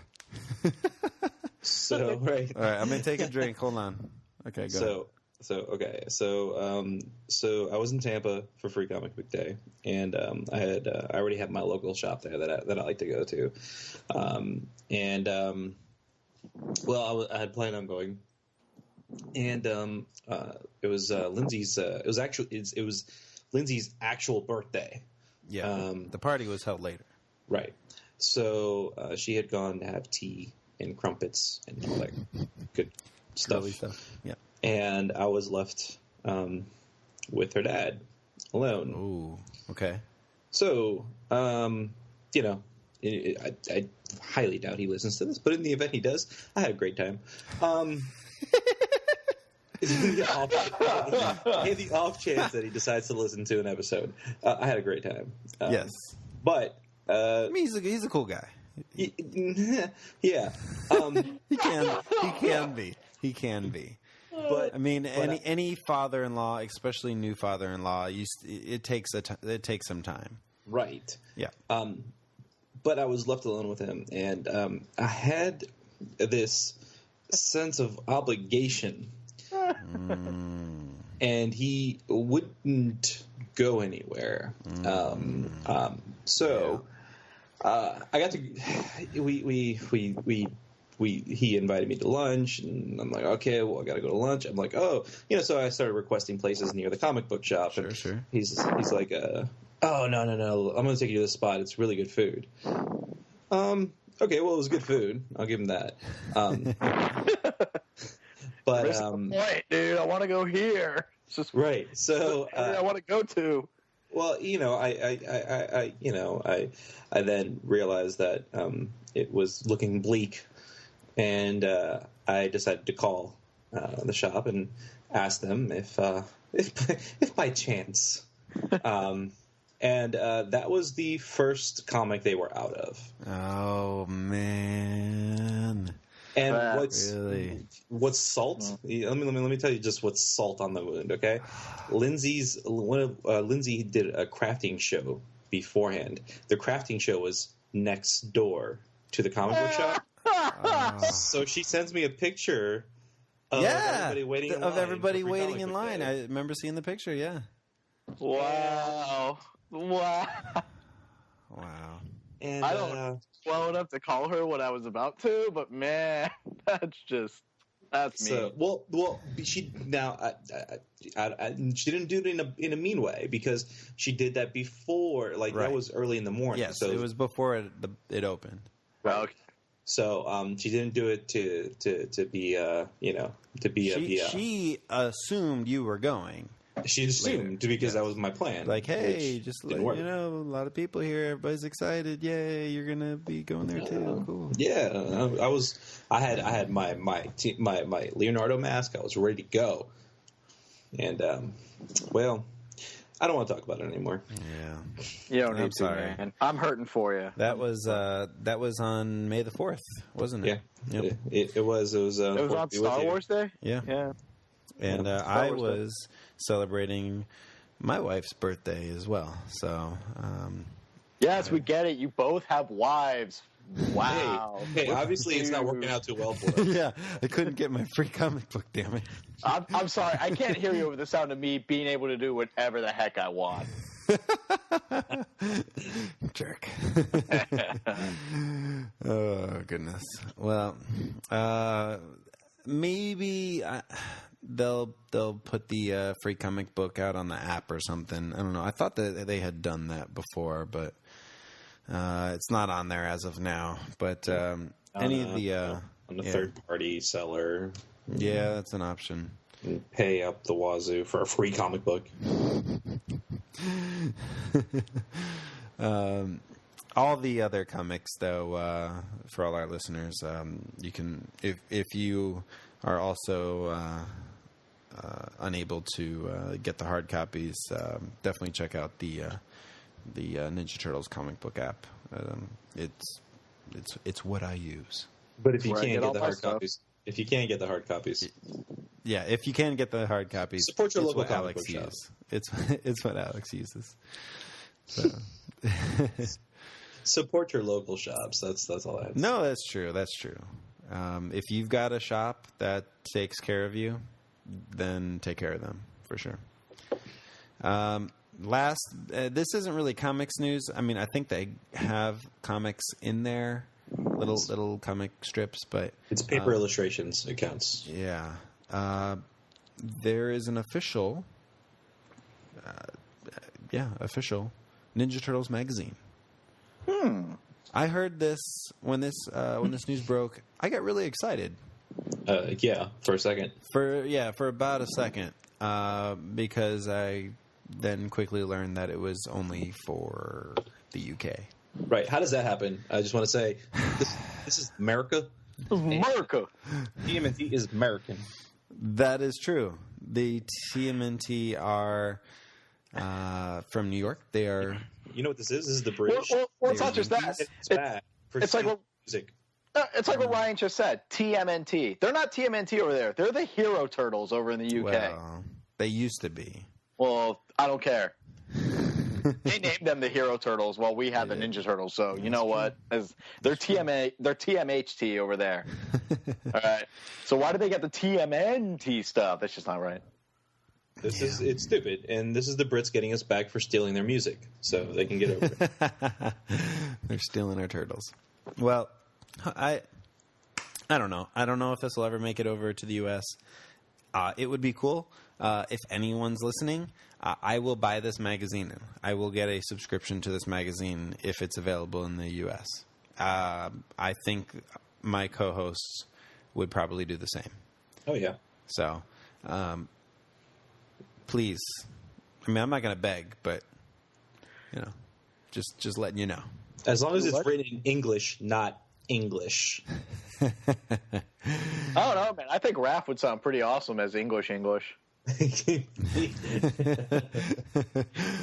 So right. All right, I'm gonna take a drink. Hold on. Okay, go. So I was in Tampa for Free Comic Book Day, and I already have my local shop there that I like to go to, I had planned on going And it was Lindsay's. It was Lindsay's actual birthday. Yeah, the party was held later. Right. So she had gone to have tea and crumpets and all that good stuff. Yeah. And I was left with her dad alone. Ooh. Okay. So, you know, I highly doubt he listens to this, but in the event he does, I had a great time. The off chance that he decides to listen to an episode, I had a great time. Yes. But I mean, he's a cool guy. Yeah. He can be. But I mean, any father-in-law, especially new father-in-law, it takes some time. Right. Yeah. But I was left alone with him, and I had this sense of obligation, and he wouldn't go anywhere. So I got to. He invited me to lunch, and I'm like, okay, well, I got to go to lunch. I'm like, oh, so I started requesting places near the comic book shop. Sure. He's like, oh, no, I'm going to take you to this spot. It's really good food. Okay, well, it was good food. I'll give him that. But point, dude. I want to go here. It's just right. So I want to go to. Well, I then realized that it was looking bleak, and I decided to call the shop and ask them if by chance, and that was the first comic they were out of. Oh And man! what's salt? Let me tell you just what's salt on the wound. Okay, Lindsay did a crafting show beforehand. The crafting show was next door to the comic book shop. So she sends me a picture of everybody waiting in line. I remember seeing the picture. Yeah. Wow. And I don't well enough to call her what I was about to, but man, that's me. So, well, she now she didn't do it in a mean way, because she did that before, that was early in the morning. Yes, so it was before it opened. Okay. So she didn't do it to be She assumed you were going. She assumed because that was my plan. Like, hey, just let you know, a lot of people here. Everybody's excited. Yay, you're gonna be going there too. Cool. Yeah, I had my Leonardo mask. I was ready to go, and well, I don't want to talk about it anymore. Yeah, you don't need to, man. I'm hurting for you. That was on May the 4th, wasn't it? Yeah, yep. it was. It was on Star Wars Day. Yeah. And I was celebrating my wife's birthday as well. So, yes, we get it. You both have wives. Wow. Hey, obviously it's not working out too well for us. Yeah, I couldn't get my free comic book, damn it. I'm sorry. I can't hear you over the sound of me being able to do whatever the heck I want. Jerk. Oh, goodness. Well, maybe they'll put the free comic book out on the app or something. I don't know. I thought that they had done that before, but it's not on there as of now. But any of the on the third party seller, yeah, that's an option. Pay up the wazoo for a free comic book. All the other comics, though, for all our listeners, you can, if you are also unable to get the hard copies, definitely check out the Ninja Turtles comic book app. It's what I use. But if you can't get the hard copies, if you can get the hard copies, support your local comic book shop. It's what Alex uses. So. Support your local shops. That's all I have to say. No, that's true. That's true. If you've got a shop that takes care of you, then take care of them for sure. This isn't really comics news. I mean, I think they have comics in there, little comic strips, but it's paper illustrations. It counts. Yeah. there is an official Ninja Turtles magazine. I heard this when this news broke. I got really excited. For a second. For about a second, because I then quickly learned that it was only for the UK. Right. How does that happen? I just want to say, this is America. America. TMNT is American. That is true. The TMNT are from New York. They are. You know what this is? This is the British. Well, it's not just that. It's like what music. It's like what Ryan just said. TMNT. They're not TMNT over there. They're the Hero Turtles over in the UK. Well, they used to be. Well, I don't care. They named them the Hero Turtles while we had the Ninja Turtles. So you know what? They're TMHT over there. All right. So why do they get the TMNT stuff? That's just not right. It's stupid, and this is the Brits getting us back for stealing their music, so they can get over it. They're stealing our turtles. Well, I don't know. I don't know if this will ever make it over to the U.S. It would be cool. If anyone's listening, I will buy this magazine. I will get a subscription to this magazine if it's available in the U.S. I think my co-hosts would probably do the same. Oh, yeah. So, please. I mean, I'm not going to beg, but, just letting you know. As long as it's written in English, not English. I don't know, man. I think Raph would sound pretty awesome as English.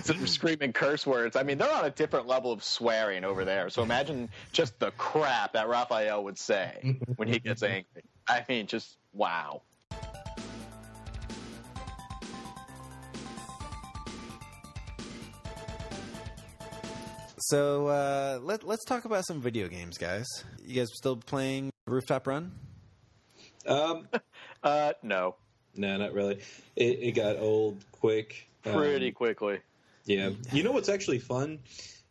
Some screaming curse words. I mean, they're on a different level of swearing over there. So imagine just the crap that Raphael would say when he gets angry. I mean, just wow. So let's talk about some video games, guys. You guys still playing Rooftop Run? No. No, not really. It got old quick. Pretty quickly. Yeah. You know what's actually fun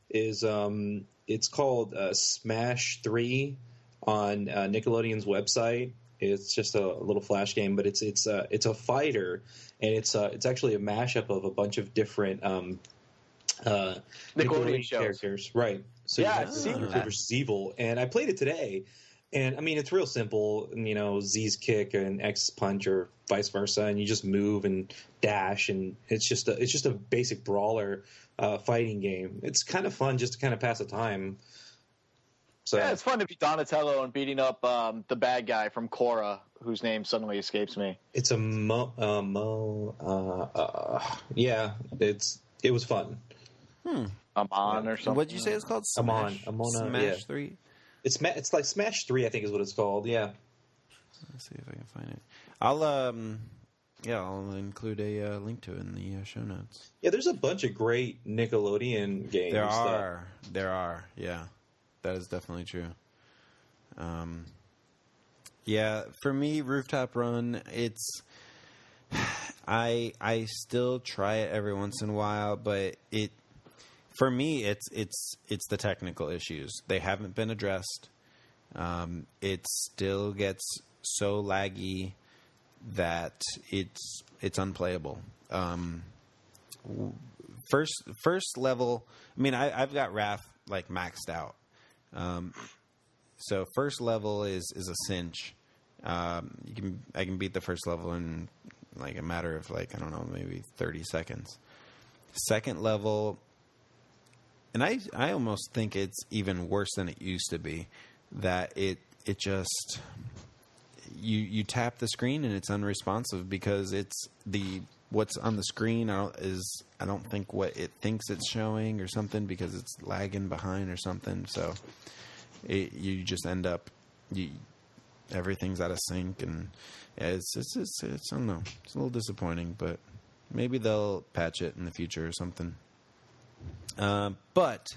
is it's called Smash 3 on Nickelodeon's website. It's just a little flash game, but it's a fighter, and it's actually a mashup of a bunch of different Nickelodeon characters. Right. So yeah, you have Super versus Evil, and I played it today. And I mean, it's real simple. Z's kick and X's punch, or vice versa, and you just move and dash, and it's just a basic brawler fighting game. It's kind of fun just to kind of pass the time. So yeah, it's fun to be Donatello and beating up the bad guy from Korra, whose name suddenly escapes me. It's a yeah, it was fun. Amon or something. What did you say it's called? Smash? Smash 3? It's like Smash 3, I think is what it's called, yeah. Let's see if I can find it. I'll include a link to it in the show notes. Yeah, there's a bunch of great Nickelodeon games. There are, yeah. That is definitely true. Yeah, for me, Rooftop Run, I still try it every once in a while, but for me, it's the technical issues. They haven't been addressed. It still gets so laggy that it's unplayable. First level. I mean, I've got Raph like maxed out. So first level is a cinch. I can beat the first level in like a matter of like, I don't know, maybe 30 seconds. Second level. And I almost think it's even worse than it used to be. That it just you tap the screen and it's unresponsive because it's what's on the screen I don't think what it thinks it's showing or something because it's lagging behind or something. So you just end up everything's out of sync and it's I don't know, it's a little disappointing, but maybe they'll patch it in the future or something. But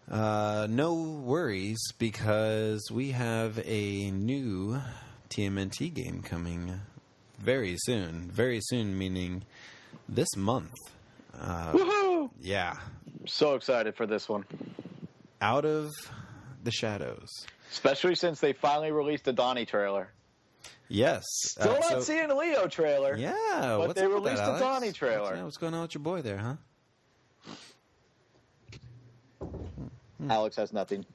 no worries because we have a new TMNT game coming very soon. Very soon, meaning this month. Woohoo! Yeah. So excited for this one. Out of the Shadows. Especially since they finally released the Donnie trailer. Yes. Still not seeing a Leo trailer. Yeah. But they released a Donnie trailer. What's going on with your boy there, huh? Alex has nothing.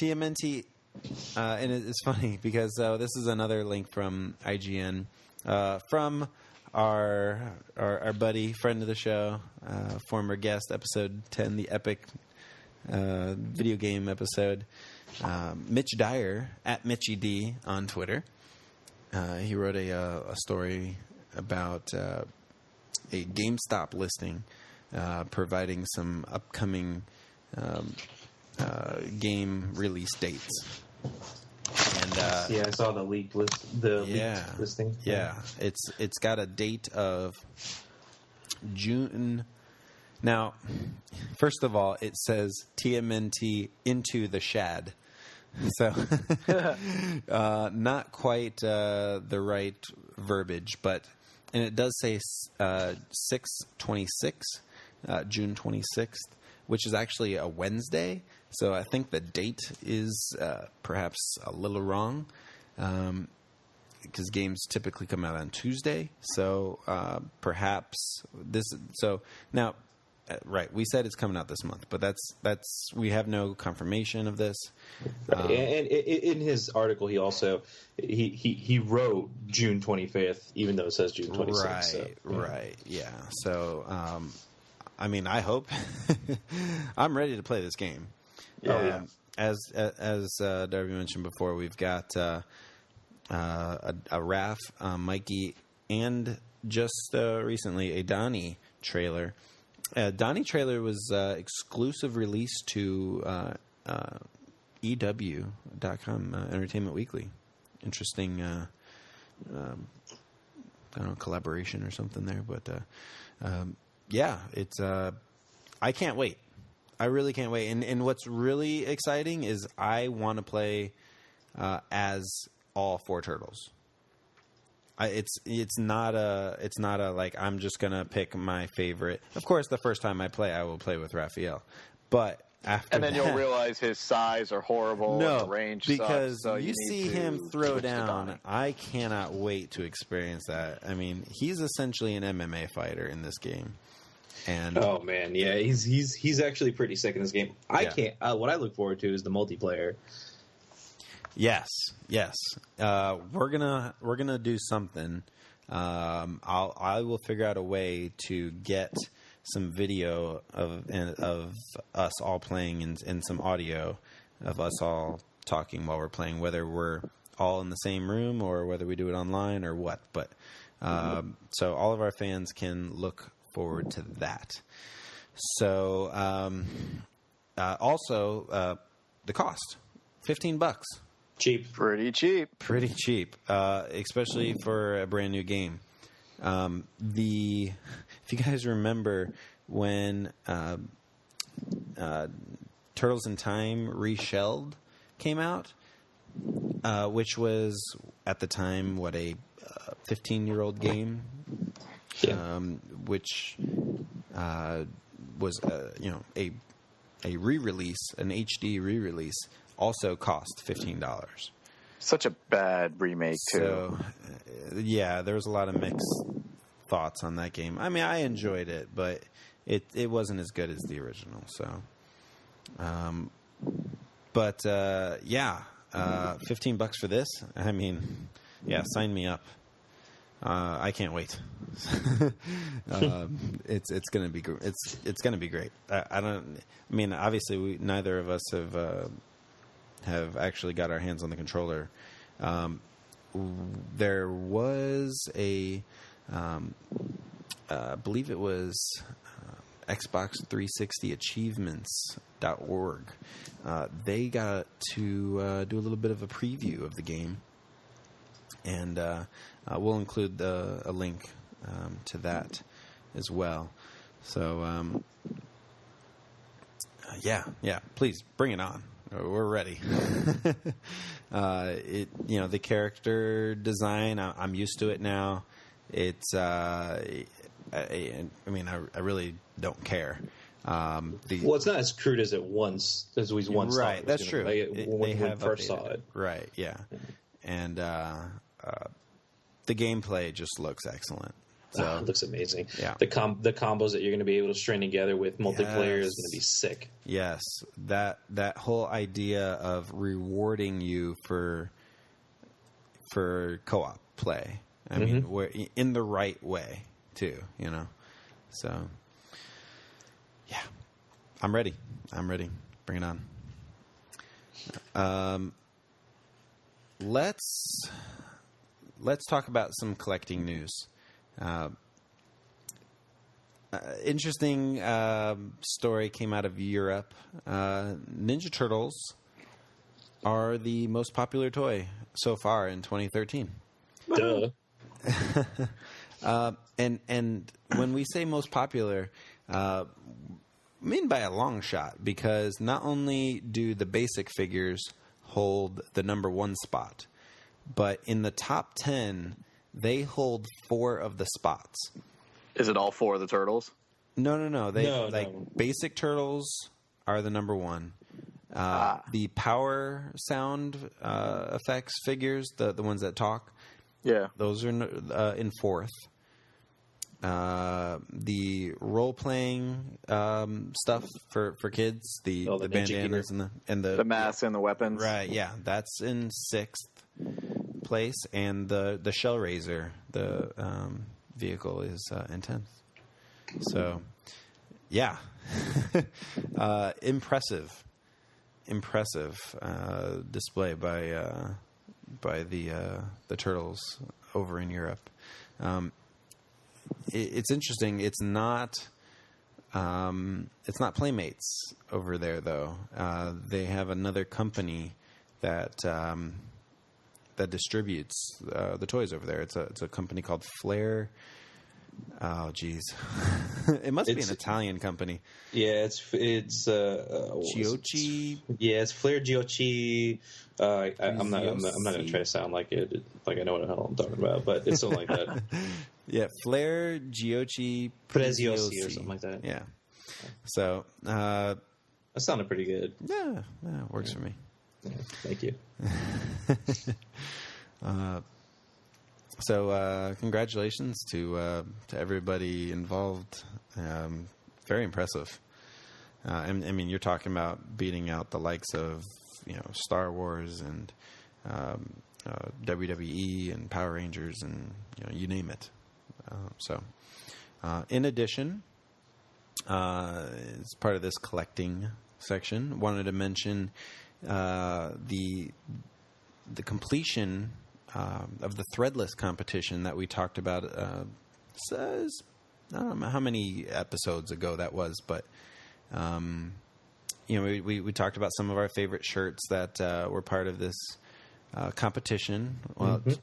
TMNT, and it's funny because this is another link from IGN, from our buddy, friend of the show, former guest, episode 10, the epic video game episode, Mitch Dyer, at Mitchy D on Twitter. He wrote a story about a GameStop listing providing some upcoming game release dates. And I saw the leaked list. Leaked listing. Yeah, it's got a date of June. Now, first of all, it says TMNT Into the Shad. So, not quite the right verbiage, and it does say 6/26, June 26th, which is actually a Wednesday. So I think the date is perhaps a little wrong, because games typically come out on Tuesday. So perhaps this. So now. Right, we said it's coming out this month, but that's we have no confirmation of this. Right. And in his article, he also he wrote June 25th, even though it says June 26th. Right, so, right, yeah. So, I mean, I hope I'm ready to play this game. As Darby mentioned before, we've got a Raph, Mikey, and just recently a Donnie trailer. Donnie trailer was exclusive release to EW.com, Entertainment Weekly. Interesting, I don't know, collaboration or something there. But, it's I can't wait. I really can't wait. And what's really exciting is I want to play as all four turtles. It's not a like I'm just gonna pick my favorite. Of course, the first time I play, I will play with Raphael, but after and then you'll realize his size are horrible. No, and the range because sucks, so you see him throw down. I cannot wait to experience that. I mean, he's essentially an MMA fighter in this game. And oh man, yeah, he's actually pretty sick in this game. I can't. What I look forward to is the multiplayer. Yes. We're gonna do something. I will figure out a way to get some video of us all playing and some audio of us all talking while we're playing, whether we're all in the same room or whether we do it online or what. But so all of our fans can look forward to that. So also the cost, $15. Cheap. Pretty cheap, especially for a brand new game. If you guys remember when Turtles in Time Reshelled came out, which was at the time a 15-year-old game, which was a re-release, an HD re-release. Also cost $15. Such a bad remake, too. So, there was a lot of mixed thoughts on that game. I mean, I enjoyed it, but it wasn't as good as the original. So, $15 for this. I mean, sign me up. I can't wait. It's gonna be it's gonna be great. I mean, obviously, neither of us have actually got our hands on the controller. There was I believe it was Xbox 360 Achievements.org. They got to do a little bit of a preview of the game, and we'll include a link to that as well. So, please bring it on. We're ready. The character design, I'm used to it now. It's, I really don't care. It's not as crude as it once as we once thought. Right, that's true. When we first saw it. Right, yeah. And the gameplay just looks excellent. So it looks amazing. Yeah. The combos that you're going to be able to string together with multiplayer is going to be sick. Yes, that whole idea of rewarding you for co-op play. I mean, in the right way too. So yeah, I'm ready. Bring it on. Let's talk about some collecting news. Interesting story came out of Europe. Ninja Turtles are the most popular toy so far in 2013. Duh. And when we say most popular, I mean by a long shot, because not only do the basic figures hold the number 1 spot, but in the top 10, they hold 4 of the spots. Is it all 4 of the Turtles? No. No. Basic Turtles are the number 1. The power sound effects figures, the ones that talk, those are in 4th. The role playing stuff for kids, the bandanas and the masks and the weapons, right? Yeah, that's in 6th place, and the Shellraiser, the vehicle, is in 10th. So, yeah, impressive display by the Turtles over in Europe. It's interesting. It's not Playmates over there, though. They have another company that distributes the toys over there. It's a company called Flair. Oh, geez. It must be an Italian company. Yeah, it's Giochi. Yeah, it's Flair Giochi. I'm not going to try to sound like it, like I know what the hell I'm talking about, but it's something like that. Yeah, Flair Giochi Preziosi or something like that. Yeah. So that sounded pretty good. Yeah, it works for me. Yeah, thank you. So congratulations to everybody involved. Very impressive. I mean, you're talking about beating out the likes of Star Wars and WWE and Power Rangers and you name it. In addition, as part of this collecting section, wanted to mention the completion of the threadless competition that we talked about. I don't know how many episodes ago that was, but we talked about some of our favorite shirts that were part of this competition. Well, it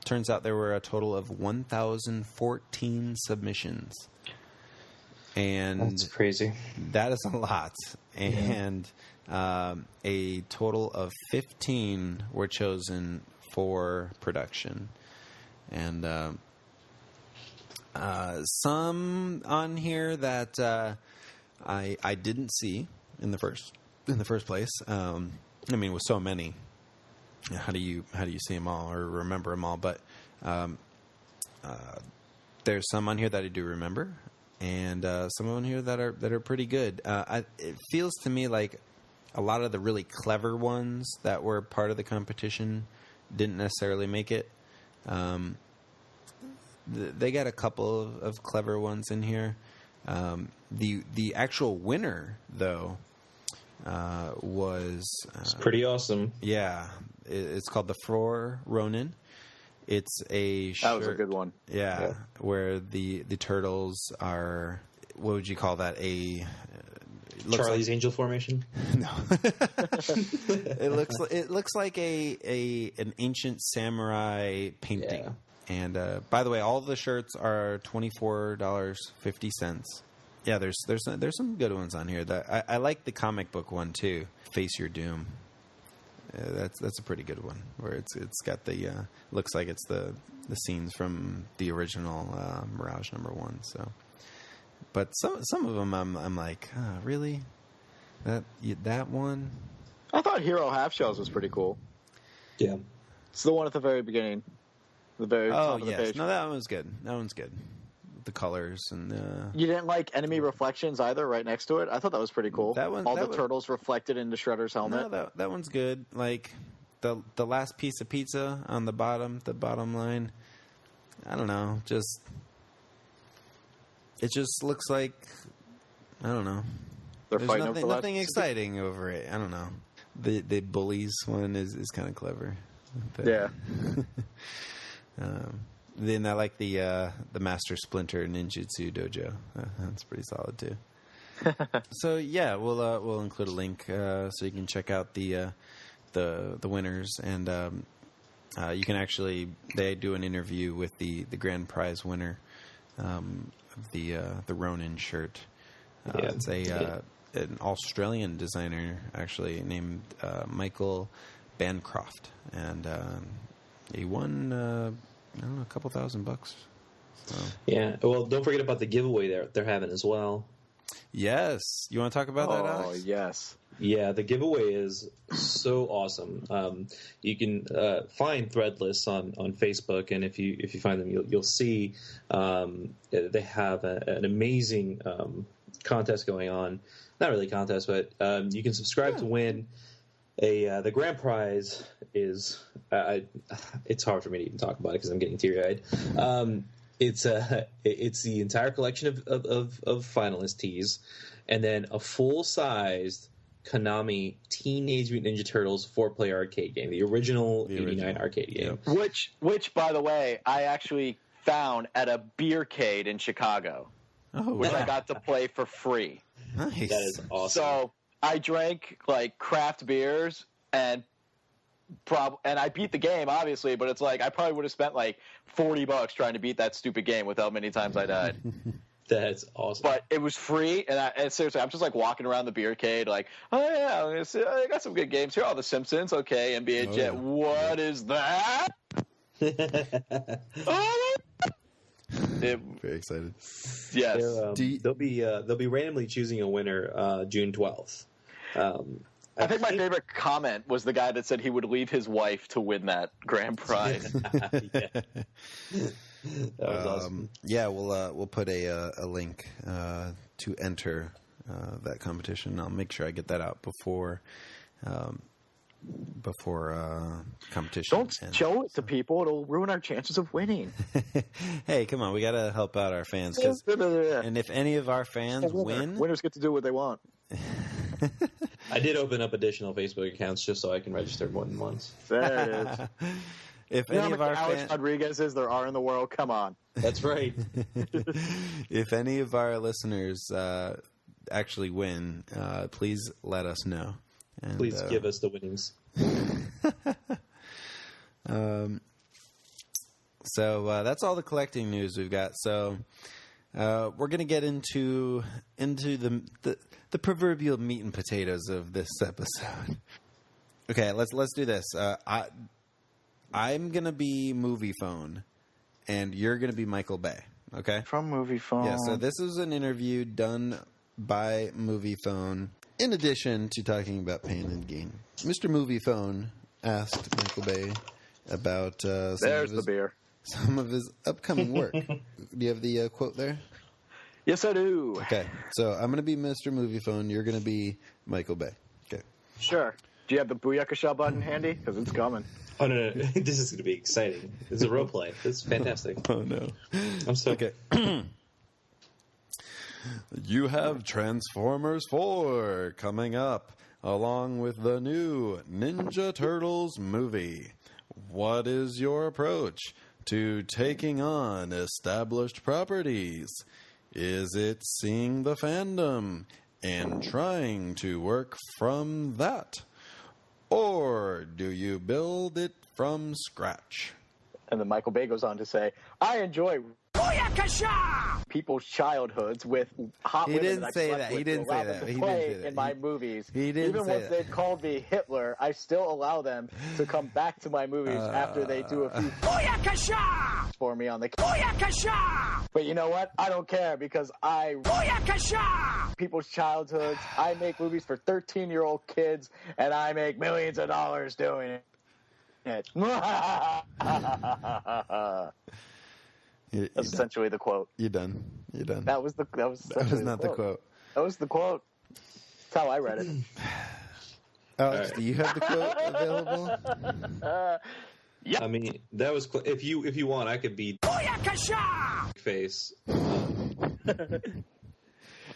turns out there were a total of 1,014 submissions. And that's crazy. That is a lot. And a total of 15 were chosen for production. And some on here that I didn't see in the first place. I mean, with so many, how do you see them all or remember them all? But there's some on here that I do remember, and some on here that are pretty good. It feels to me like a lot of the really clever ones that were part of the competition didn't necessarily make it. They got a couple of clever ones in here. The actual winner, though, was it's pretty awesome. Yeah, it's called the Fror Ronin. It's a shirt, that was a good one. Yeah, where the turtles are. What would you call that? Charlie's Angel formation? No. It looks like an ancient samurai painting. Yeah. And by the way, all of the shirts are $24.50. Yeah, there's some good ones on here. That I like the comic book one too. Face Your Doom. That's a pretty good one. Where it's got the looks like it's the scenes from the original Mirage #1. So But some of them I'm like, really? That one? I thought Hero Half Shells was pretty cool. Yeah. It's the one at the very beginning. The very top of the page. No, that one's good. That one's good. The colors and You didn't like Enemy Reflections either, right next to it? I thought that was pretty cool. All the turtles reflected into Shredder's helmet. No, that one's good. Like the last piece of pizza on the bottom line. I don't know. It just looks like, I don't know. They're There's fighting over nothing exciting over it. I don't know. The bullies one is kind of clever. But, yeah. Then I like the Master Splinter Ninjutsu Dojo. That's pretty solid too. So yeah, we'll include a link so you can check out the winners, and you can actually, they do an interview with the grand prize winner of the Ronin shirt. It's an Australian designer actually named Michael Bancroft, and he won I don't know, a couple $1,000. So. Yeah. Well, don't forget about the giveaway they're having as well. Yes. You want to talk about that, Alex? Oh, yes. Yeah, the giveaway is so awesome. You can find Threadless on Facebook, and if you find them, you'll see they have an amazing contest going on. Not really a contest, but you can subscribe to win. The grand prize is it's hard for me to even talk about it because I'm getting teary-eyed. It's the entire collection of finalist tees, and then a full-sized Konami Teenage Mutant Ninja Turtles 4-player arcade game, the original 89 arcade game. Which, by the way, I actually found at a beercade in Chicago, which I got to play for free. Nice. That is awesome. So I drank like craft beers and I beat the game, obviously, but it's like I probably would have spent like $40 trying to beat that stupid game with how many times I died. That's awesome. But it was free, and seriously, I'm just like walking around the beercade, like, oh yeah, I got some good games here. Oh, The Simpsons, okay, NBA Jet. What is that? Very excited. Yes. They'll be randomly choosing a winner June 12th. I think my favorite comment was the guy that said he would leave his wife to win that grand prize. That was awesome. Yeah, we'll put a link to enter that competition. I'll make sure I get that out before competition. Don't show it to people; it'll ruin our chances of winning. Hey, come on, we gotta help out our fans. And if any of our fans win, winners get to do what they want. I did open up additional Facebook accounts just so I can register more than once. There it is. If any of our Alex Rodriguez's there are in the world, come on. That's right. If any of our listeners actually win, please let us know. And, please give us the winnings. So that's all the collecting news we've got. So we're going to get into the proverbial meat and potatoes of this episode. Okay, let's do this. I'm going to be Movie Phone, and you're going to be Michael Bay, okay? From Movie Phone. Yeah, so this is an interview done by Movie Phone, in addition to talking about pain and gain. Mr. Movie Phone asked Michael Bay about some of his upcoming work. Do you have the quote there? Yes, I do. Okay, so I'm going to be Mr. Movie Phone. You're going to be Michael Bay. Okay. Sure. Do you have the Booyakasha button handy? Because it's coming. Oh, no. This is going to be exciting. This is a role play. This is fantastic. Oh, no. I'm so... Okay. You have Transformers 4 coming up, along with the new Ninja Turtles movie. What is your approach to taking on established properties? Is it seeing the fandom and trying to work from that? Or do you build it from scratch? And then Michael Bay goes on to say, I enjoy people's childhoods with hot women didn't that I say slept that. with He didn't to allow say them that. to He play didn't say that. in my movies. He didn't Even say once that. they've called me Hitler, I still allow them to come back to my movies after they do a few for me on the But you know what? I don't care because I people's childhoods. I make movies for 13-year-old kids, and I make millions of dollars doing it. That's essentially the quote. You're done. That was not the quote. That was the quote. That's how I read it. Alex, do you have the quote available? Yeah. I mean, that was if you want, I could be face.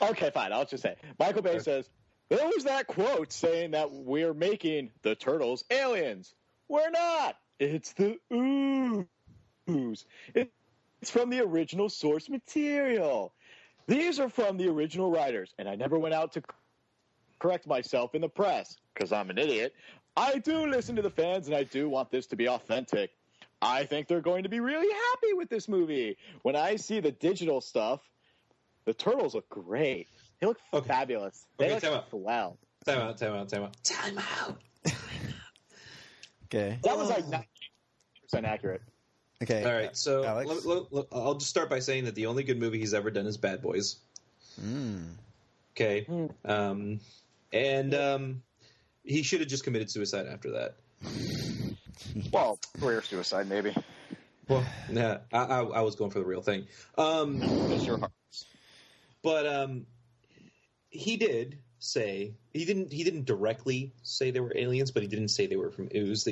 Okay, fine. I'll just say Michael Bay says there was that quote saying that we're making the Turtles aliens. We're not. It's the ooze. It's from the original source material. These are from the original writers, and I never went out to correct myself in the press because I'm an idiot. I do listen to the fans, and I do want this to be authentic. I think they're going to be really happy with this movie. When I see the digital stuff, the Turtles look great. They look fabulous. They look swell. Time out. Okay. That was like 90% accurate. Okay. All right, so Alex? I'll just start by saying that the only good movie he's ever done is Bad Boys. Okay. He should have just committed suicide after that. Well, career suicide, maybe. Well, yeah, I was going for the real thing. It's your heart. But he did say he didn't directly say they were aliens, but he didn't say they were from ooze.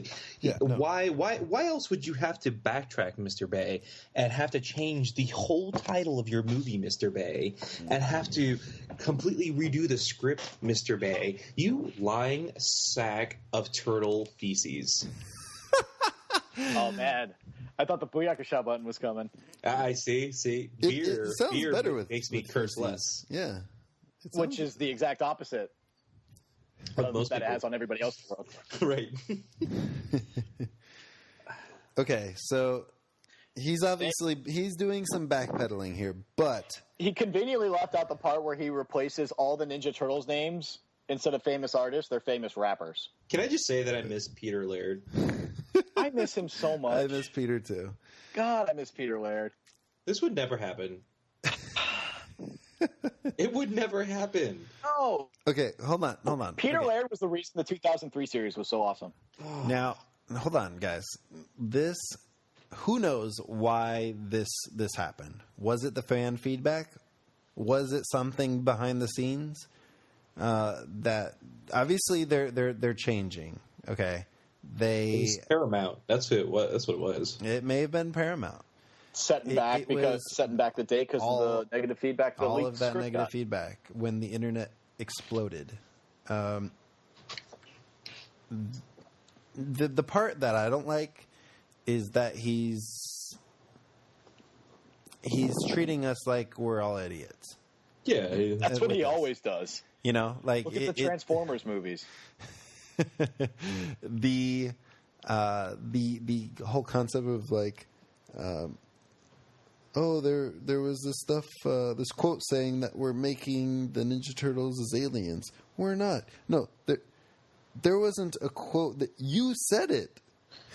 Why else would you have to backtrack, Mr. Bay, and have to change the whole title of your movie, Mr. Bay, and have to completely redo the script, Mr. Bay? You lying sack of turtle feces. Oh man, I thought the Booyakasha button was coming. I see. It sounds beer better with makes me with curse feces. less. Yeah. Which is the exact opposite Of most that it people. has on everybody else in the world. Right. Okay, so he's doing some backpedaling here, but He conveniently left out the part where he replaces all the Ninja Turtles names. Instead of famous artists, they're famous rappers. Can I just say that I miss Peter Laird? I miss him so much. I miss Peter too. God, I miss Peter Laird. This would never happen. It would never happen. No. Okay, hold on. Peter Okay. Laird was the reason the 2003 series was so awesome. Now, hold on, guys. Who knows why this happened? Was it the fan feedback? Was it something behind the scenes? That obviously they're changing. Okay, It's Paramount. That's who it was. That's what it was. It may have been Paramount. Setting back the date because of the negative feedback. All of that negative feedback when the internet exploded. The part that I don't like is that he's treating us like we're all idiots. Yeah, That's what he always does. You know, like Look at the Transformers movies. the whole concept of like, there was this stuff, this quote saying that we're making the Ninja Turtles as aliens. We're not. No, there wasn't a quote that you said it.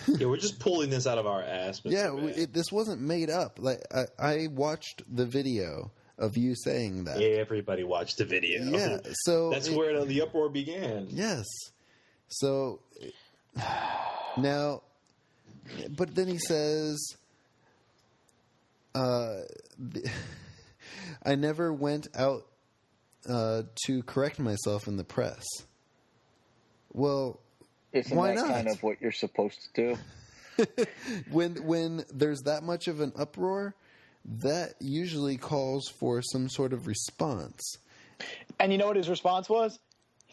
Yeah, we're just pulling this out of our ass. Mr. Yeah, Bay. this wasn't made up. Like I watched the video of you saying that. Everybody watched the video. Yeah, so that's where the uproar began. Yes. So now, but then he says, I never went out to correct myself in the press. Well, Isn't why that not? kind of what you're supposed to do? When there's that much of an uproar, that usually calls for some sort of response. And you know what his response was?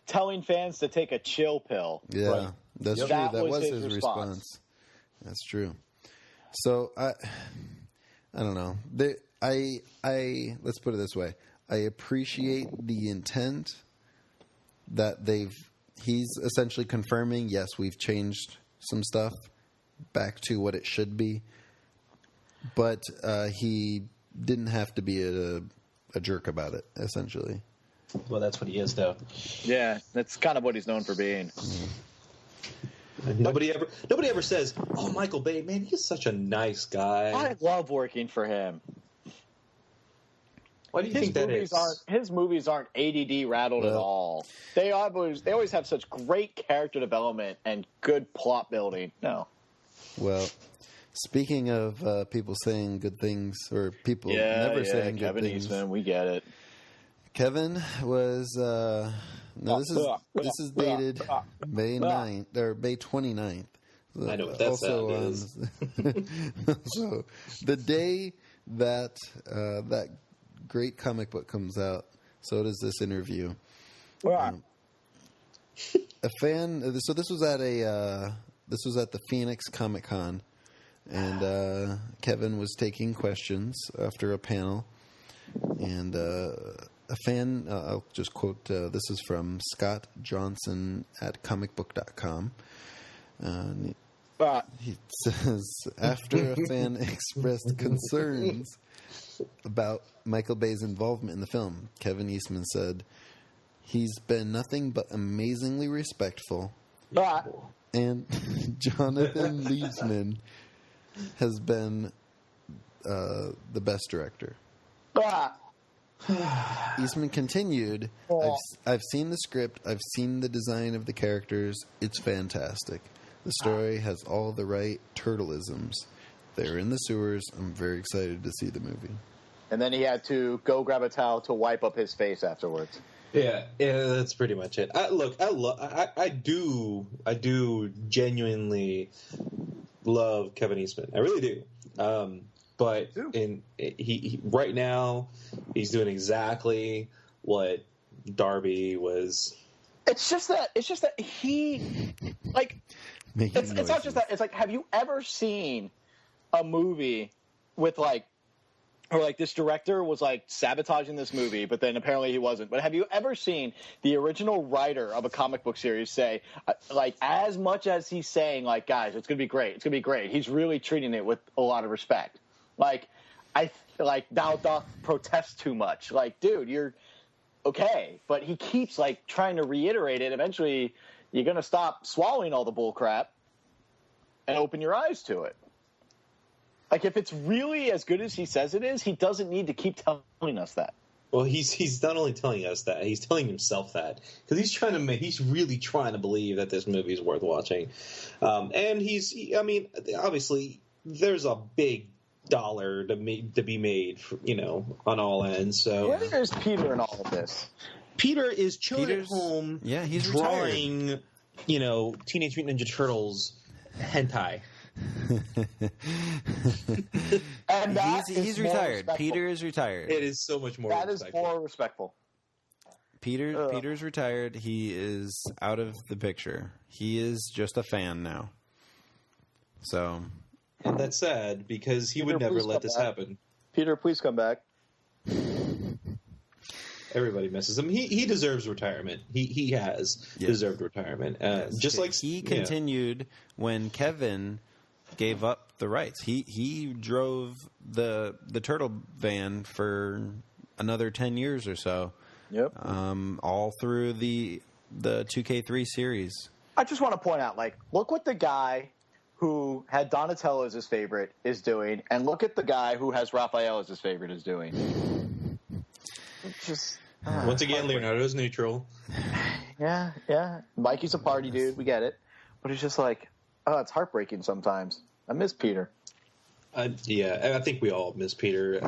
Telling fans to take a chill pill. Yeah, Right. that's true. That That was was his his response. response. That's true. So I don't know. Let's put it this way. I appreciate the intent that he's essentially confirming, yes, we've changed some stuff back to what it should be. but he didn't have to be a jerk about it, essentially. Well, that's what he is, though. Yeah, that's kind of what he's known for being. Nobody ever says, "Oh, Michael Bay, man, he's such a nice guy." I love working for him. Why do you think that is? His movies aren't ADD rattled at all. They always have such great character development and good plot building. No. Well, speaking of people saying good things, or people never saying good Kevin things. Eastman, we get it. Kevin was this is dated May 9th or May 29th. I know what that sound is. So the day that that great comic book comes out, so does this interview. A fan. So this was at the Phoenix Comic Con, and Kevin was taking questions after a panel, and a fan. I'll just quote. This is from Scott Johnson at comicbook.com. He says, after a fan expressed concerns about Michael Bay's involvement in the film, Kevin Eastman said, "He's been nothing but amazingly respectful." And Jonathan Liebsman has been the best director. Eastman continued, I've seen the script, I've seen the design of the characters, it's fantastic. The story has all the right turtleisms. They're in the sewers. I'm very excited to see the movie. And then he had to go grab a towel to wipe up his face afterwards. Yeah, that's pretty much it. I do genuinely love Kevin Eastman. I really do. But he right now he's doing exactly what Darby was. It's just that he like. It's not just that. It's like, have you ever seen a movie with this director was like sabotaging this movie, but then apparently he wasn't. But have you ever seen the original writer of a comic book series say, like, as much as he's saying, like, guys, it's gonna be great, he's really treating it with a lot of respect. Like, thou protest too much. Like, dude, you're okay, but he keeps like trying to reiterate it. Eventually, you're gonna stop swallowing all the bull crap and open your eyes to it. Like, if it's really as good as he says it is, he doesn't need to keep telling us that. Well, he's not only telling us that, he's telling himself that, because he's really trying to believe that this movie is worth watching, and obviously there's a big dollar to be made, on all ends. So where is Peter in all of this? Peter is chilling at home. Yeah, he's drawing, Teenage Mutant Ninja Turtles hentai. And he's retired. Peter is retired. It is so much more. That is more respectful. Peter's retired. He is out of the picture. He is just a fan now. So, and that's sad because he would never let this happen. Peter, please come back. Everybody misses him. He deserves retirement. He has deserved retirement. Just like he continued when Kevin gave up the rights. He drove the turtle van for another 10 years or so. Yep. All through the 2K3 series. I just want to point out, like, look what the guy who had Donatello as his favorite is doing, and look at the guy who has Raphael as his favorite is doing. It's just once again, Leonardo's neutral. Yeah. Mikey's a party dude. We get it, but it's just like, it's heartbreaking sometimes. I miss Peter. I think we all miss Peter,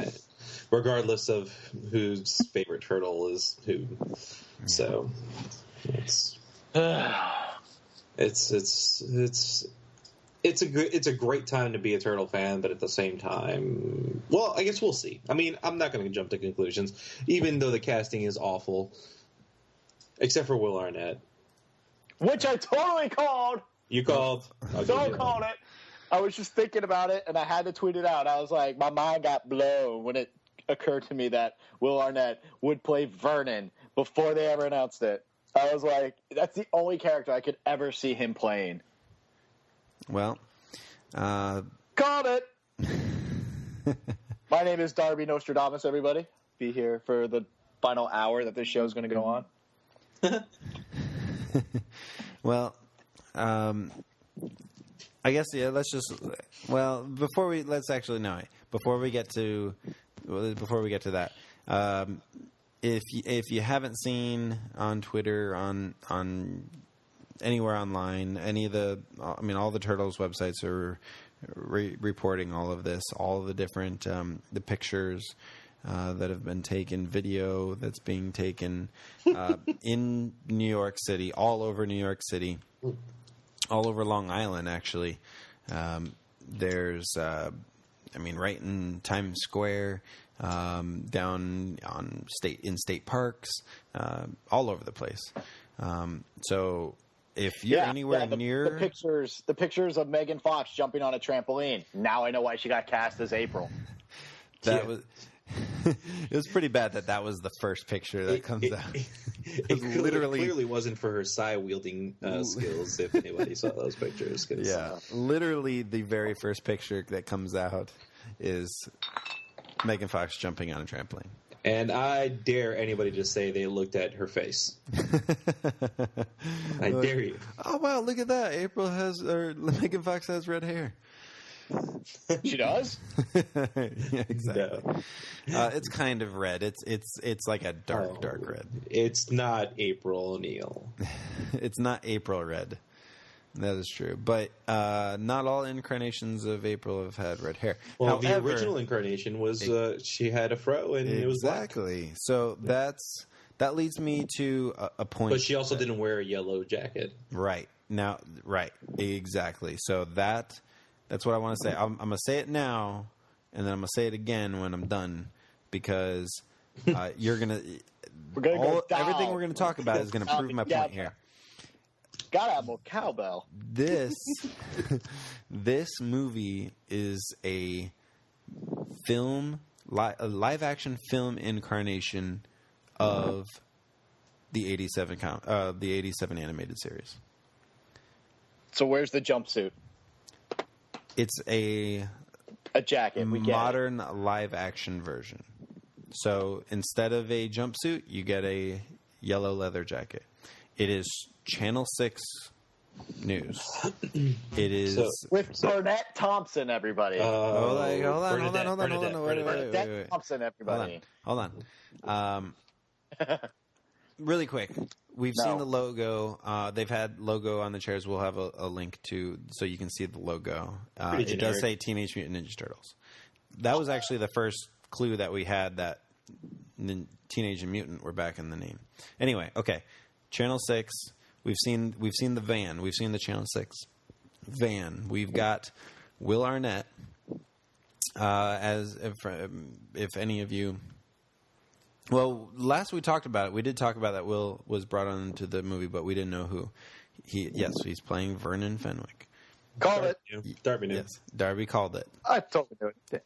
regardless of whose favorite turtle is who. So it's a great time to be a turtle fan, but at the same time, well, I guess we'll see. I mean, I'm not going to jump to conclusions, even though the casting is awful, except for Will Arnett, which I totally called. You called? So called it. I was just thinking about it, and I had to tweet it out. I was like, my mind got blown when it occurred to me that Will Arnett would play Vernon before they ever announced it. I was like, that's the only character I could ever see him playing. Well, called it. My name is Darby Nostradamus, everybody. Be here for the final hour that this show is going to go on. Well, I guess, yeah, let's just, well, before we get to that, if you haven't seen on Twitter, on anywhere online, all the Turtles websites are reporting all of this, all of the different, the pictures that have been taken, video that's being taken in New York City, all over New York City, all over Long Island, actually. There's, right in Times Square, down on state parks, all over the place. So if you're anywhere near the pictures of Megan Fox jumping on a trampoline. Now I know why she got cast as April. Was. It was pretty bad that was the first picture that comes out. It clearly wasn't for her wielding skills. If anybody saw those pictures, literally the very first picture that comes out is Megan Fox jumping on a trampoline. And I dare anybody to say they looked at her face. I dare you. Oh wow! Look at that. Megan Fox has red hair. She does? Yeah, exactly. No. It's kind of red. It's like a dark red. It's not April O'Neil. It's not April red. That is true. But not all incarnations of April have had red hair. Well, however, the original incarnation was she had a fro and it was black. Exactly. So that leads me to a point. But she also didn't wear a yellow jacket. Right. Exactly. So that's what I want to say. I'm going to say it now, and then I'm going to say it again when I'm done, because you're going to... everything we're going to talk about is going to prove my point here. Gotta have more cowbell. This movie is a live-action film incarnation of the 87 animated series. So where's the jumpsuit? It's a jacket. Modern live-action version. So instead of a jumpsuit, you get a yellow leather jacket. It is Channel 6 news. It is with Burnett Thompson, everybody. Hold on. Burnett Thompson, everybody. Hold on. Really quick. We've seen the logo. They've had logo on the chairs. We'll have a link so you can see the logo. It does say Teenage Mutant Ninja Turtles. That was actually the first clue that we had that Teenage and Mutant were back in the name. Anyway, okay. Channel 6. We've seen the van. We've seen the Channel 6 van. We've got Will Arnett as if any of you. Well, last we talked about it, we did talk about that Will was brought on into the movie, but we didn't know who. He's playing Vernon Fenwick. Called it. Darby knew. Yes, Darby called it. I totally knew it.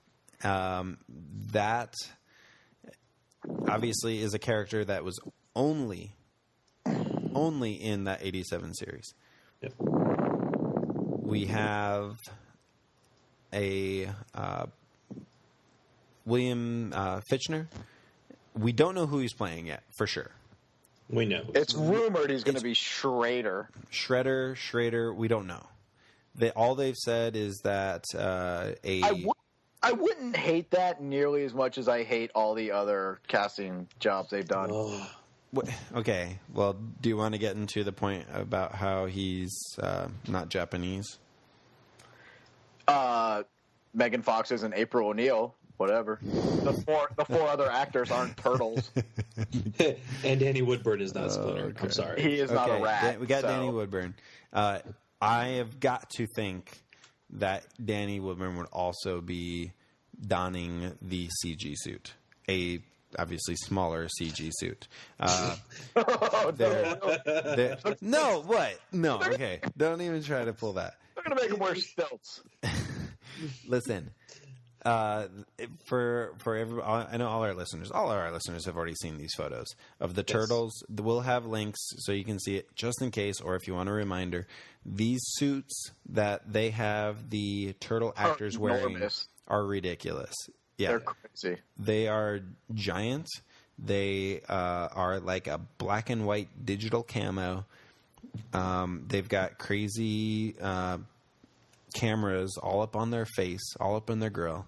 That obviously is a character that was only in that 87 series. Yep. We have a William Fichtner. We don't know who he's playing yet, for sure. We know. It's rumored he's going to be Schrader. Schrader, we don't know. All they've said is that I wouldn't hate that nearly as much as I hate all the other casting jobs they've done. Okay, well, do you want to get into the point about how he's not Japanese? Megan Fox isn't April O'Neil. Whatever. The four other actors aren't turtles. And Danny Woodburn is not Splinter. Okay. I'm sorry. He is not a rat. We got Danny Woodburn. I have got to think that Danny Woodburn would also be donning the CG suit. A obviously smaller CG suit. No, what? No, okay. Don't even try to pull that. They're going to make him wear stilts. Listen. For everybody, I know all our listeners have already seen these photos of the turtles. We'll have links so you can see it just in case, or if you want a reminder. These suits that they have the turtle actors wearing are ridiculous. Yeah, They're crazy. They are giant. They are like a black and white digital camo. They've got crazy cameras all up on their face, all up in their grill.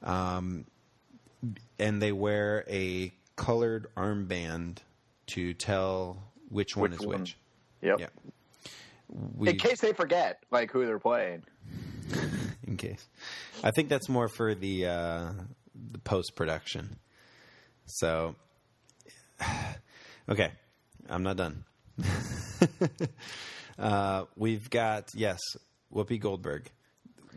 And they wear a colored armband to tell which one is which. Yep. Yeah. In case they forget, like, who they're playing. In case. I think that's more for the post-production. So, okay. I'm not done. We've got, yes, Whoopi Goldberg.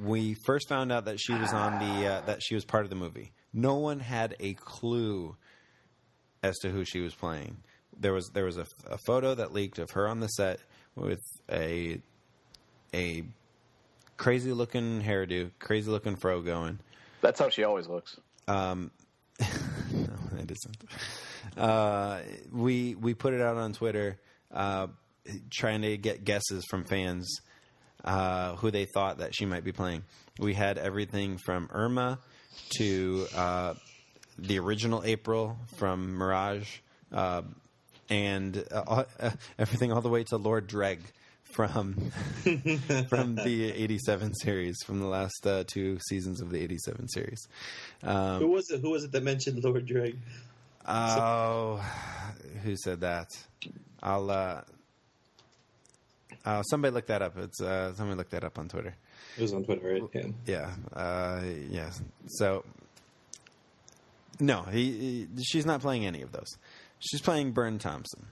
We first found out that she was on that she was part of the movie. No one had a clue as to who she was playing. There was a photo that leaked of her on the set with a crazy looking hairdo, crazy looking fro going. That's how she always looks. No, it isn't. We put it out on Twitter, trying to get guesses from fans who they thought that she might be playing. We had everything from Irma to the original April from Mirage, and everything all the way to Lord Dreg from the 87 series, from the last 2 seasons of the 87 series. Who was it that mentioned Lord Dreg? Oh, who said that? I'll somebody look that up. Somebody look that up on Twitter. It was on Twitter, right? Yeah. Yeah. So no, she's not playing any of those. She's playing Byrne Thompson,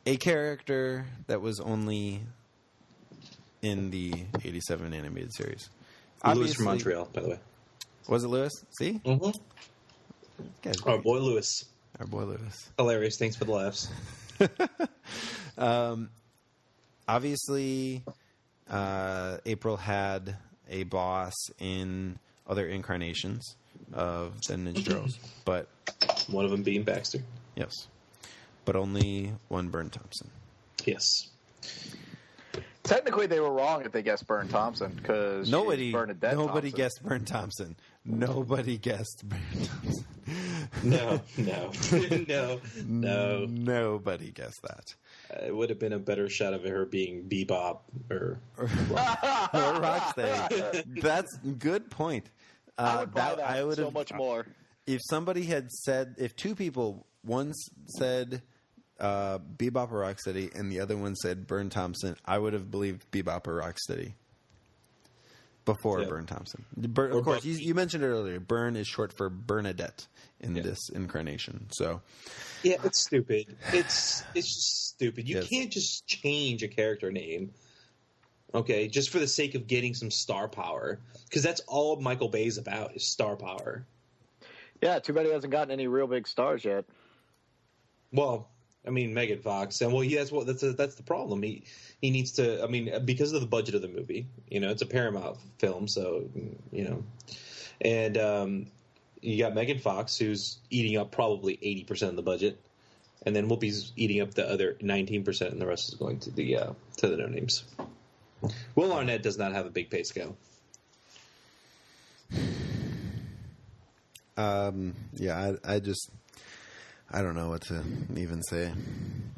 a character that was only in the 87 animated series. Louis from Montreal, by the way. Was it Louis? See? Mm-hmm. Our boy Louis. Our boy Louis. Hilarious. Thanks for the laughs. Obviously, April had a boss in other incarnations of the Ninja Turtles, but one of them being Baxter. Yes, but only one Byrne Thompson. Yes. Technically, they were wrong if they guessed Byrne Thompson, because nobody Thompson. guessed Byrne Thompson. Nobody guessed Byrne Thompson. No. Nobody guessed that. It would have been a better shot of her being Bebop or Rocksteady. That's a good point. I would buy that so much more. If somebody had said, if two people, one said Bebop or Rocksteady and the other one said Byrne Thompson, I would have believed Bebop or Rocksteady before Byrne Thompson. Of course, you mentioned it earlier. Byrne is short for Bernadette in this incarnation. So, yeah, it's stupid. It's just stupid. You can't just change a character name, okay, just for the sake of getting some star power, because that's all Michael Bay's about is star power. Yeah, too bad he hasn't gotten any real big stars yet. Well, I mean, Megan Fox, and that's the problem. He needs to. I mean, because of the budget of the movie, it's a Paramount film, so and you got Megan Fox, who's eating up probably 80% of the budget, and then Whoopi's eating up the other 19%, and the rest is going to the no names. Will Arnett does not have a big pay scale. Yeah, I don't know what to even say.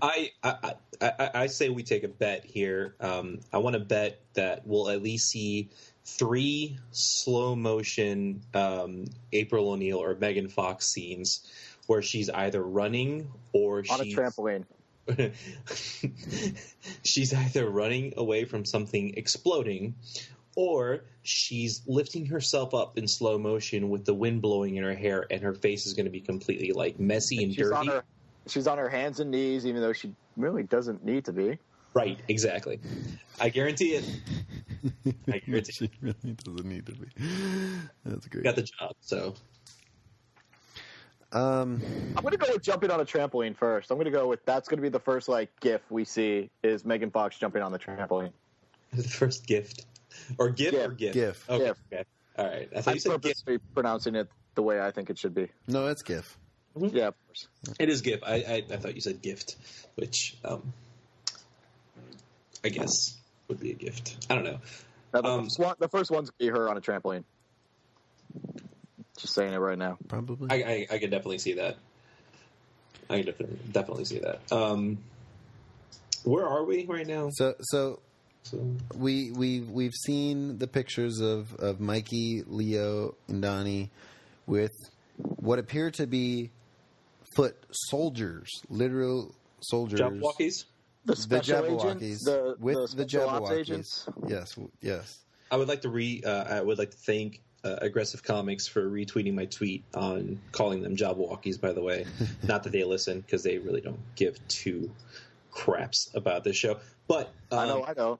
I say we take a bet here. I want to bet that we'll at least see 3 slow motion April O'Neil or Megan Fox scenes where she's either running or on a trampoline. She's either running away from something exploding, or she's lifting herself up in slow motion with the wind blowing in her hair, and her face is going to be completely messy and dirty. She's on her hands and knees, even though she really doesn't need to be. Right, exactly. I guarantee it. She really doesn't need to be. That's great. Got the job, so. I'm going to go with jumping on a trampoline first. I'm going to go with that's going to be the first GIF we see is Megan Fox jumping on the trampoline. The first gift. Or GIF or GIF? GIF. Okay. GIF. Okay. All right. I thought you said GIF. Pronouncing it the way I think it should be. No, it's GIF. Mm-hmm. Yeah, of course. It is GIF. I thought you said gift, which I guess would be a gift. I don't know. Now, the first one's be her on a trampoline. Just saying it right now. Probably. I could definitely see that. I can definitely see that. Where are we right now? So we've seen the pictures of Mikey, Leo, and Donnie with what appear to be foot soldiers, literal soldiers. Jabberwockies? The special agents, with the Jabberwockies. Agents. Yes. I would like to thank Aggressive Comics for retweeting my tweet on calling them Jabberwockies, by the way. Not that they listen, because they really don't give two craps about this show. But I know.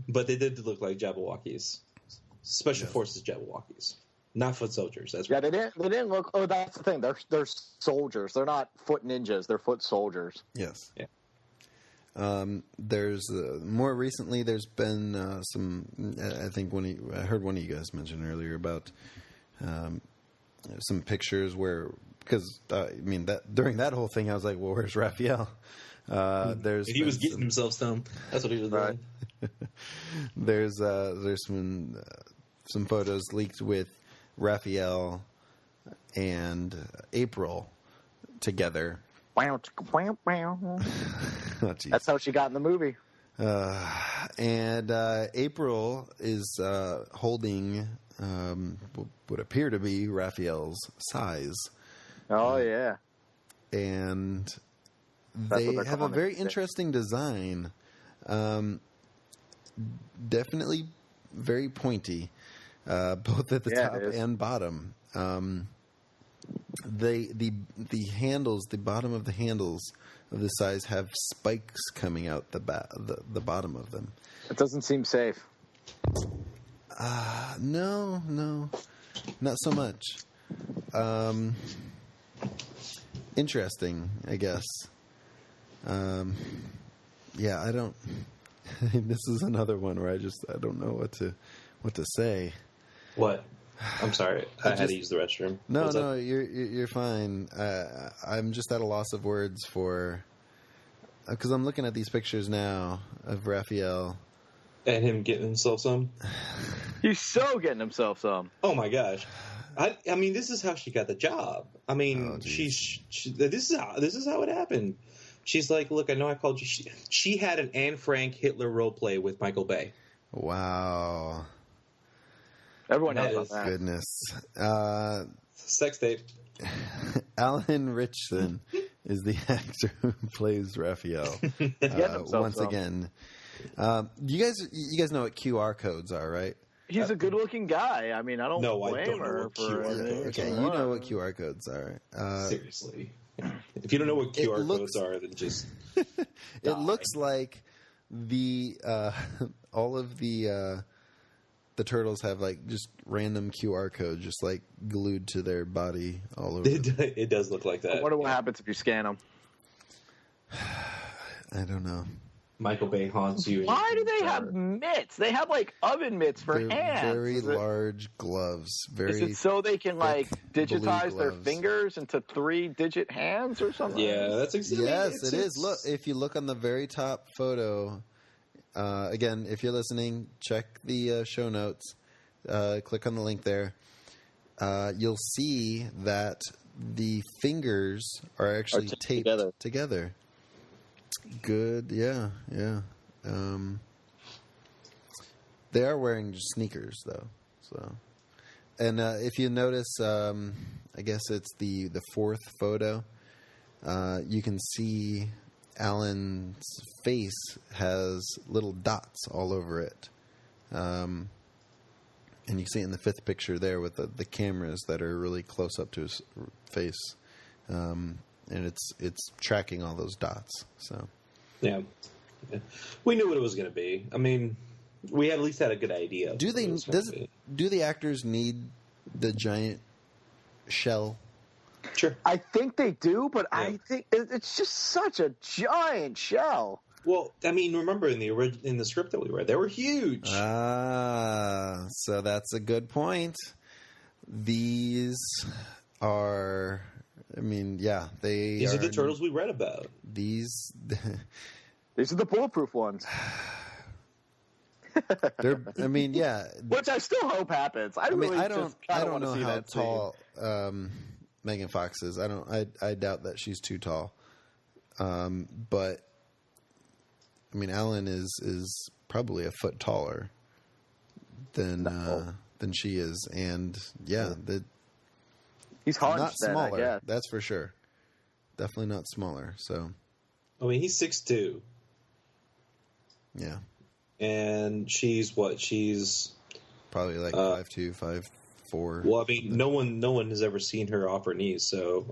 But they did look like Jabberwockies. Special Forces Jabberwockies. Not foot soldiers. That's yeah. right. They didn't look. Oh, that's the thing. They're soldiers. They're not foot ninjas. They're foot soldiers. Yes. Yeah. There's more recently. There's been some. I think I heard one of you guys mention earlier about some pictures where, because that during that whole thing, I was like, well, where's Raphael? He was getting himself stoned. That's what he was doing. There's some photos leaked with Raphael and April together. Oh, that's how she got in the movie. And April is holding what appear to be Raphael's size. Oh, yeah. And they have a very interesting design. Definitely very pointy, both at the top and bottom. The handles, the bottom of the handles of the size have spikes coming out the bottom of them. It doesn't seem safe. No, not so much. Interesting, I guess. Yeah, I don't. This is another one where I don't know what to say. What? I'm sorry. I had to use the restroom. No, you're fine. I'm just at a loss of words for, because I'm looking at these pictures now of Raphael and him getting himself some. He's so getting himself some. Oh my gosh! I mean, this is how she got the job. I mean, this is how it happened. She's like, look, I know I called you. She had an Anne Frank Hitler role play with Michael Bay. Wow. Everyone knows about that. Goodness. Sex tape. Alan Richson is the actor who plays Raphael. Once again. You guys know what QR codes are, right? He's a good-looking guy. I mean, I don't blame her for it. Okay, you know what QR codes are. Seriously. If you don't know what QR codes are, then just it looks like all of the turtles have like just random QR codes just like glued to their body all over. It does look like that. I wonder what happens if you scan them. I don't know. Michael Bay haunts you. Why do they have mitts? They have like oven mitts for hands. Very large gloves. Is it so they can like digitize their fingers into 3-digit hands or something? Yeah, that's exactly. Yes, it is. Look, if you look on the very top photo, again, if you're listening, check the show notes. Click on the link there. You'll see that the fingers are actually taped together. Good, yeah. They are wearing sneakers though, so. And if you notice, I guess it's the fourth photo. You can see Alan's face has little dots all over it, and you see it in the fifth picture there with the cameras that are really close up to his face. And it's tracking all those dots. So, yeah. We knew what it was going to be. I mean, we at least had a good idea. Do the actors need the giant shell? Sure. I think they do, but I think it's just such a giant shell. Well, I mean, remember in the script that we read, they were huge. So that's a good point. These are. I mean, yeah, these are the turtles we read about. These are the bulletproof ones. I mean, yeah. Which I still hope happens. I don't know how tall Megan Fox is. I doubt that she's too tall. But I mean, Alan is probably a foot taller than she is, and he's hard. Not smaller. That's for sure. Definitely not smaller. So, I mean, he's 6'2". Yeah. And she's what? She's probably like 5'2", 5'4". Well, I mean, no one has ever seen her off her knees, so.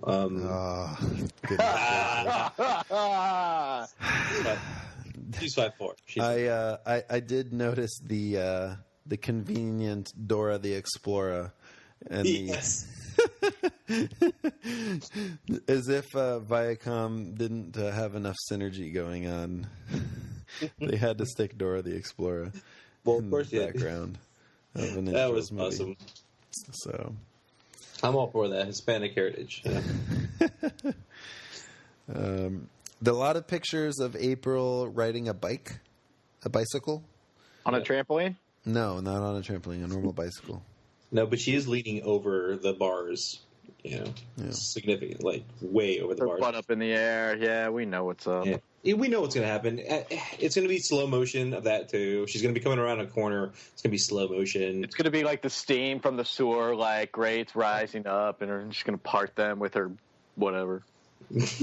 She's 5'4". I did notice the convenient Dora the Explorer, and yes. As if Viacom didn't have enough synergy going on. They had to stick Dora the Explorer in the background of an That was movie. awesome. So I'm all for that Hispanic heritage. Yeah. There are a lot of pictures of April riding a bicycle. On a trampoline? No, not on a trampoline, a normal bicycle. No, but she is leaning over the bars, significant, like way over the bars. Butt up in the air. Yeah, we know what's up. Yeah. We know what's going to happen. It's going to be slow motion of that, too. She's going to be coming around a corner. It's going to be slow motion. It's going to be like the steam from the sewer, like grates rising up, and we're just going to part them with her whatever. She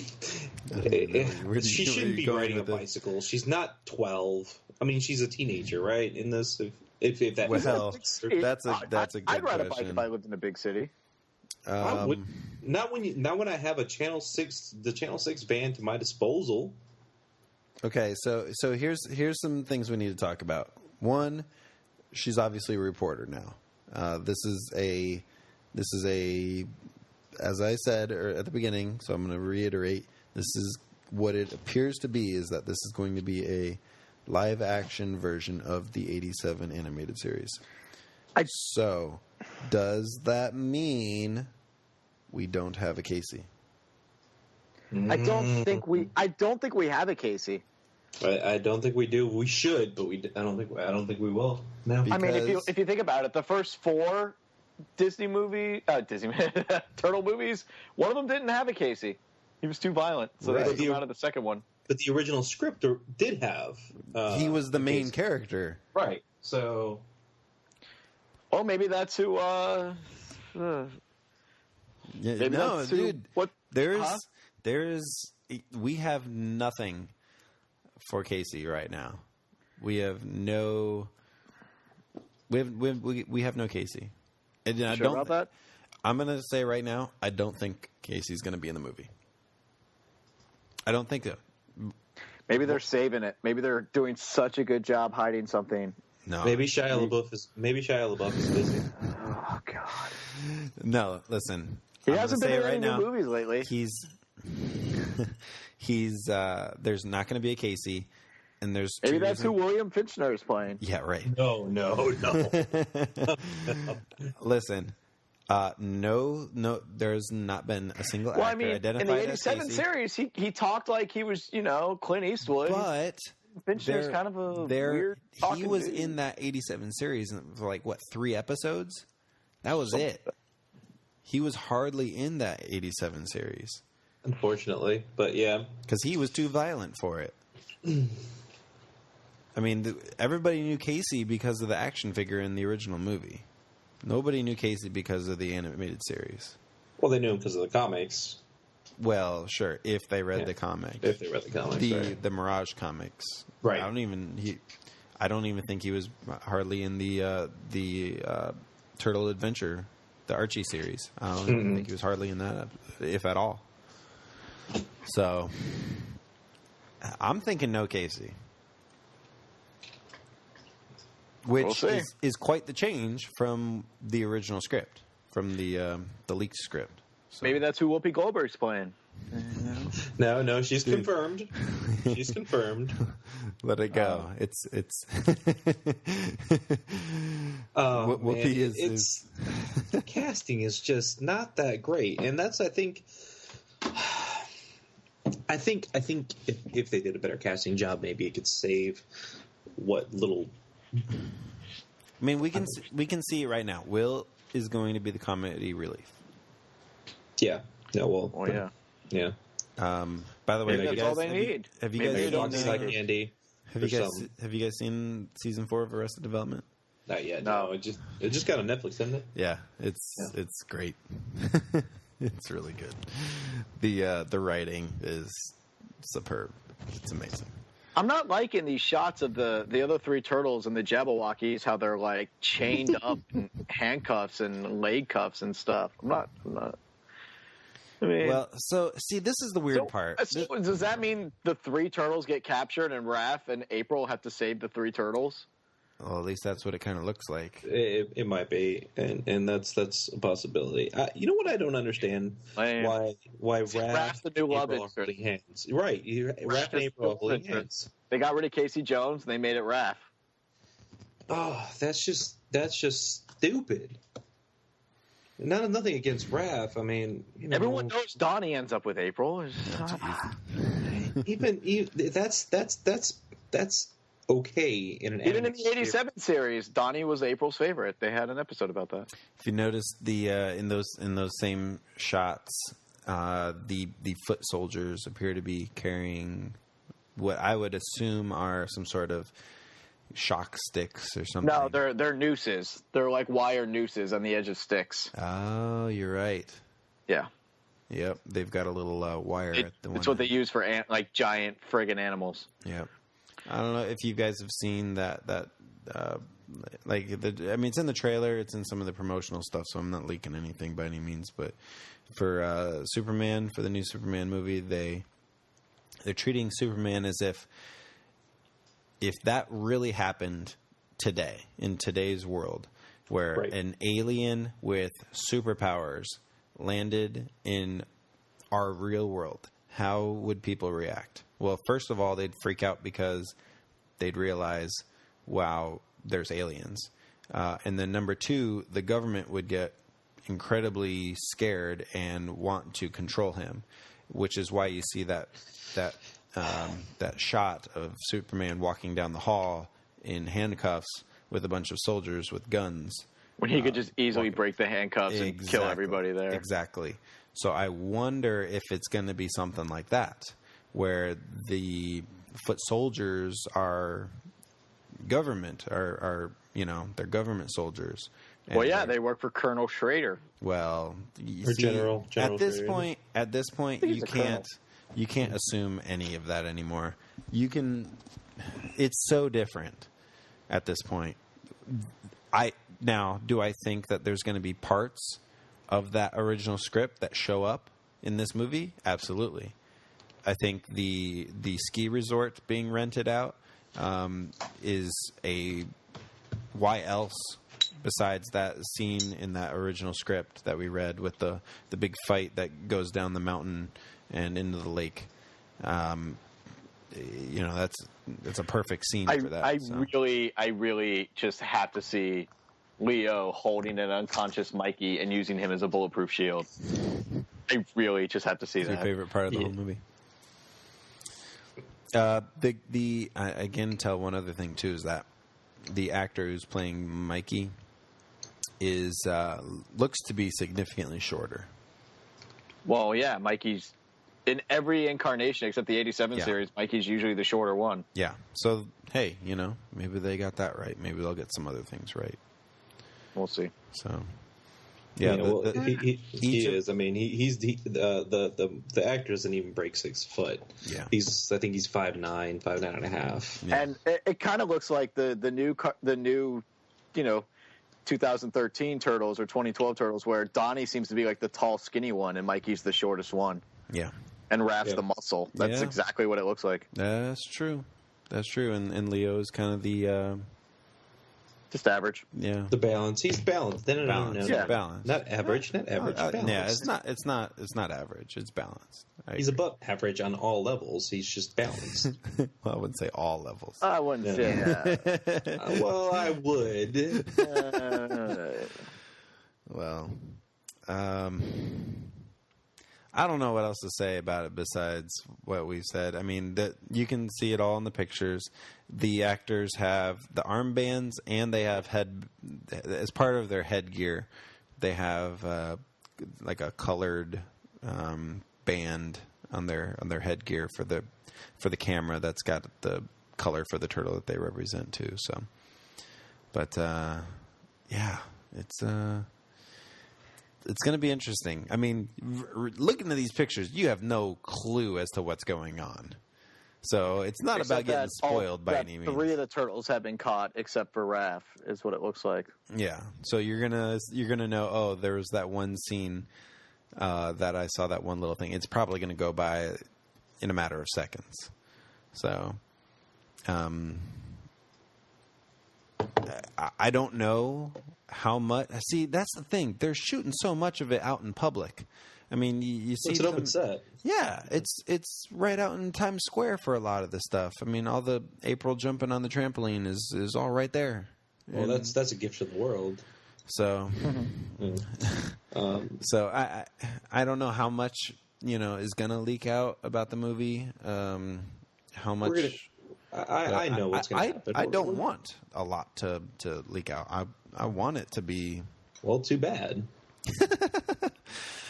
shouldn't be riding a bicycle. She's not 12. I mean, she's a teenager, right? In this, if that. Well, that's a good I'd ride a question. bike if I lived in a big city. Not when I have the Channel 6 van to my disposal. Okay, so here's some things we need to talk about. One, she's obviously a reporter now. This is a, as I said at the beginning, so I'm going to reiterate. This is what it appears to be. Is that this is going to be a live action version of the '87 animated series. So, does that mean we don't have a Casey? I don't think we have a Casey. I don't think we do. We should, but I don't think we will. No. I mean, if you think about it, the first 4 Turtle movies, one of them didn't have a Casey. He was too violent, so they took him out of the second one. But the original script did have. He was the main character, right? So, well, maybe that's who. Dude. What there's we have nothing for Casey right now. We have no. We have no Casey. And I don't. About that? I'm going to say right now, I don't think Casey's going to be in the movie. I don't think so. Maybe they're saving it. Maybe they're doing such a good job hiding something. No. Maybe Shia LaBeouf is busy. Oh God. No, listen. He hasn't been in any new movies lately. He's there's not going to be a Casey, and there's maybe that's who William Fichtner is playing. Yeah, right. No. Listen, no, there's not been a single actor identified in the as '87 Casey. series, he talked like he was, Clint Eastwood. But Fincher's kind of a weird. He was in that '87 series for like 3 episodes. That was it. He was hardly in that '87 series. Unfortunately, but yeah. Because he was too violent for it. I mean, everybody knew Casey because of the action figure in the original movie. Nobody knew Casey because of the animated series. Well, they knew him because of the comics. Well, sure, if they read the comics. If they read the comics, the Mirage comics. Right. I don't even think he was hardly in the Turtle Adventure, the Archie series. I don't even think he was hardly in that, if at all. So, I'm thinking no Casey. Which is quite the change from the original script, from the leaked script. So. Maybe that's who Whoopi Goldberg's playing. No, she's confirmed. She's confirmed. Let it go. It's Whoopi is the casting is just not that great, and that's I think if they did a better casting job, maybe it could save what little I mean, we can see it right now. Will is going to be the comedy relief. Yeah. Yeah. Well. Oh yeah. Yeah. By the way, Maybe that's all they need. Have you Maybe guys they don't seen, need like Andy? have you guys seen season 4 of Arrested Development? Not yet. No. It just got on Netflix, didn't it? Yeah, it's great. It's really good. The writing is superb. It's amazing. I'm not liking these shots of the other 3 turtles and the Jabberwockies, how they're like chained up in handcuffs and leg cuffs and stuff. I'm not. I mean, Well, so see, this is the weird part. So does that mean the 3 turtles get captured and Raph and April have to save the 3 turtles? Well, at least that's what it kind of looks like. It might be, and that's a possibility. You know what I don't understand? Why Raph's the new love April are interest. holding hands? Right, Raph and April are holding hands. They got rid of Casey Jones and they made it Raph. Oh, that's just stupid. Nothing against Raph. I mean, Everyone knows Donnie ends up with April. even that's okay in an Even in the '87 series, Donnie was April's favorite. They had an episode about that. If you notice in those same shots, the foot soldiers appear to be carrying what I would assume are some sort of shock sticks or something. No, they're nooses. They're like wire nooses on the edge of sticks. Oh, you're right. Yeah. Yep, they've got a little wire at the one. It's what they use for like giant friggin' animals. Yep. I don't know if you guys have seen that it's in the trailer, it's in some of the promotional stuff, so I'm not leaking anything by any means, but for Superman, for the new Superman movie, they're treating Superman as if that really happened today, in today's world, where an alien with superpowers landed in our real world, how would people react? Well, first of all, they'd freak out because they'd realize, wow, there's aliens. And then number 2, the government would get incredibly scared and want to control him, which is why you see that shot of Superman walking down the hall in handcuffs with a bunch of soldiers with guns. When he could just easily break the handcuffs and kill everybody there. Exactly. So I wonder if it's going to be something like that, where the foot soldiers are government, they're government soldiers. Well, yeah, they work for Colonel Schrader. Well, General at this Schrader. point, you can't assume any of that anymore. It's so different at this point. Do I think that there's going to be parts of that original script that show up in this movie? Absolutely. I think the ski resort being rented out is why else besides that scene in that original script that we read with the big fight that goes down the mountain and into the lake. That's a perfect scene for that. I really just have to see Leo holding an unconscious Mikey and using him as a bulletproof shield. I really just have to see that. Your favorite part of the whole movie. I can tell one other thing too is that the actor who's playing Mikey is looks to be significantly shorter. Well, yeah, Mikey's in every incarnation except the '87 series. Mikey's usually the shorter one. Yeah. So hey, maybe they got that right. Maybe they'll get some other things right. We'll see. So. Yeah, he is. I mean, the actor doesn't even break 6 foot. Yeah, I think he's 5'9", 5'9.5". Yeah. And it kind of looks like the new 2013 Turtles or 2012 Turtles, where Donnie seems to be like the tall, skinny one, and Mikey's the shortest one. Yeah, and Raph's the muscle. That's exactly what it looks like. That's true. And Leo is kind of the. Just average. Yeah. The balance. He's balanced. No. Balance. Not average. Not average. Balanced. Yeah, it's not average. It's balanced. He's above average on all levels. He's just balanced. Well, I wouldn't say all levels. I wouldn't say that. Well, I would. Well, I don't know what else to say about it besides what we've said. I mean, that you can see it all in the pictures. The actors have the armbands, and they have as part of their headgear. They have like a colored band on their headgear for the camera that's got the color for the turtle that they represent too. So, but yeah, it's going to be interesting. I mean, looking at these pictures, you have no clue as to what's going on. So it's not about getting spoiled by any means. 3 of the turtles have been caught, except for Raph, is what it looks like. Yeah. So you're gonna know. Oh, there was that one scene that I saw, that one little thing. It's probably going to go by in a matter of seconds. So, I don't know how much. See, that's the thing. They're shooting so much of it out in public. I mean, you see, it's an open set. Yeah, it's right out in Times Square for a lot of this stuff. I mean, all the April jumping on the trampoline is all right there. Well, that's a gift to the world. So, so I don't know how much is going to leak out about the movie. How much? I know what's going to happen. I don't want a lot to leak out. I want it to be. Well, too bad.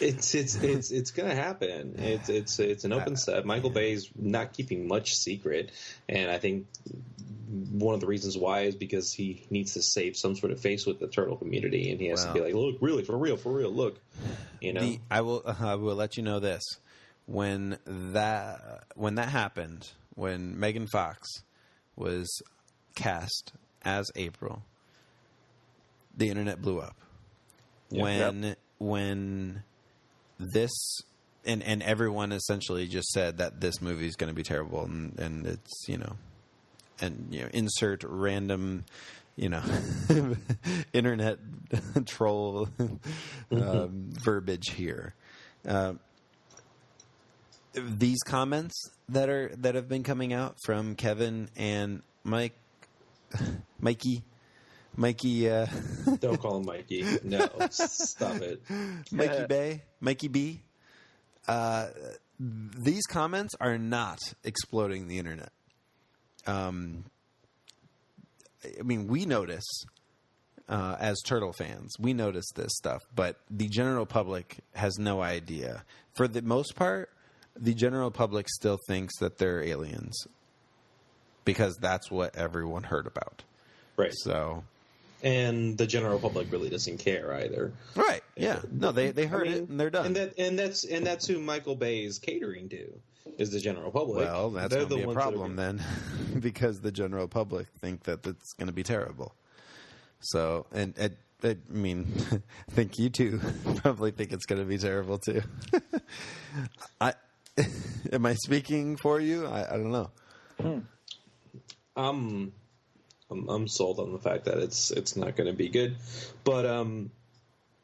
It's going to happen. It's an open set. Michael Bay's not keeping much secret, and I think one of the reasons why is because he needs to save some sort of face with the turtle community, and he has to be like, look, really, for real, look. I will let you know this: when that happened, when Megan Fox was cast as April, the internet blew up. When this and everyone essentially just said that this movie is going to be terrible, and it's insert random internet troll verbiage here. These comments that have been coming out from Kevin and Mikey. Don't call him Mikey. No, stop it. Mikey B. These comments are not exploding the internet. I mean, we notice as turtle fans, we notice this stuff, but the general public has no idea. For the most part, the general public still thinks that they're aliens because that's what everyone heard about. Right. So. And the general public really doesn't care either. Right. Yeah. No, they heard it and they're done. And that's who Michael Bay is catering to, is the general public. Well, that's going to be a problem then, because the general public think that it's going to be terrible. So, and I mean, I think you two probably think it's going to be terrible too. Am I speaking for you? I don't know. I'm sold on the fact that it's not going to be good, but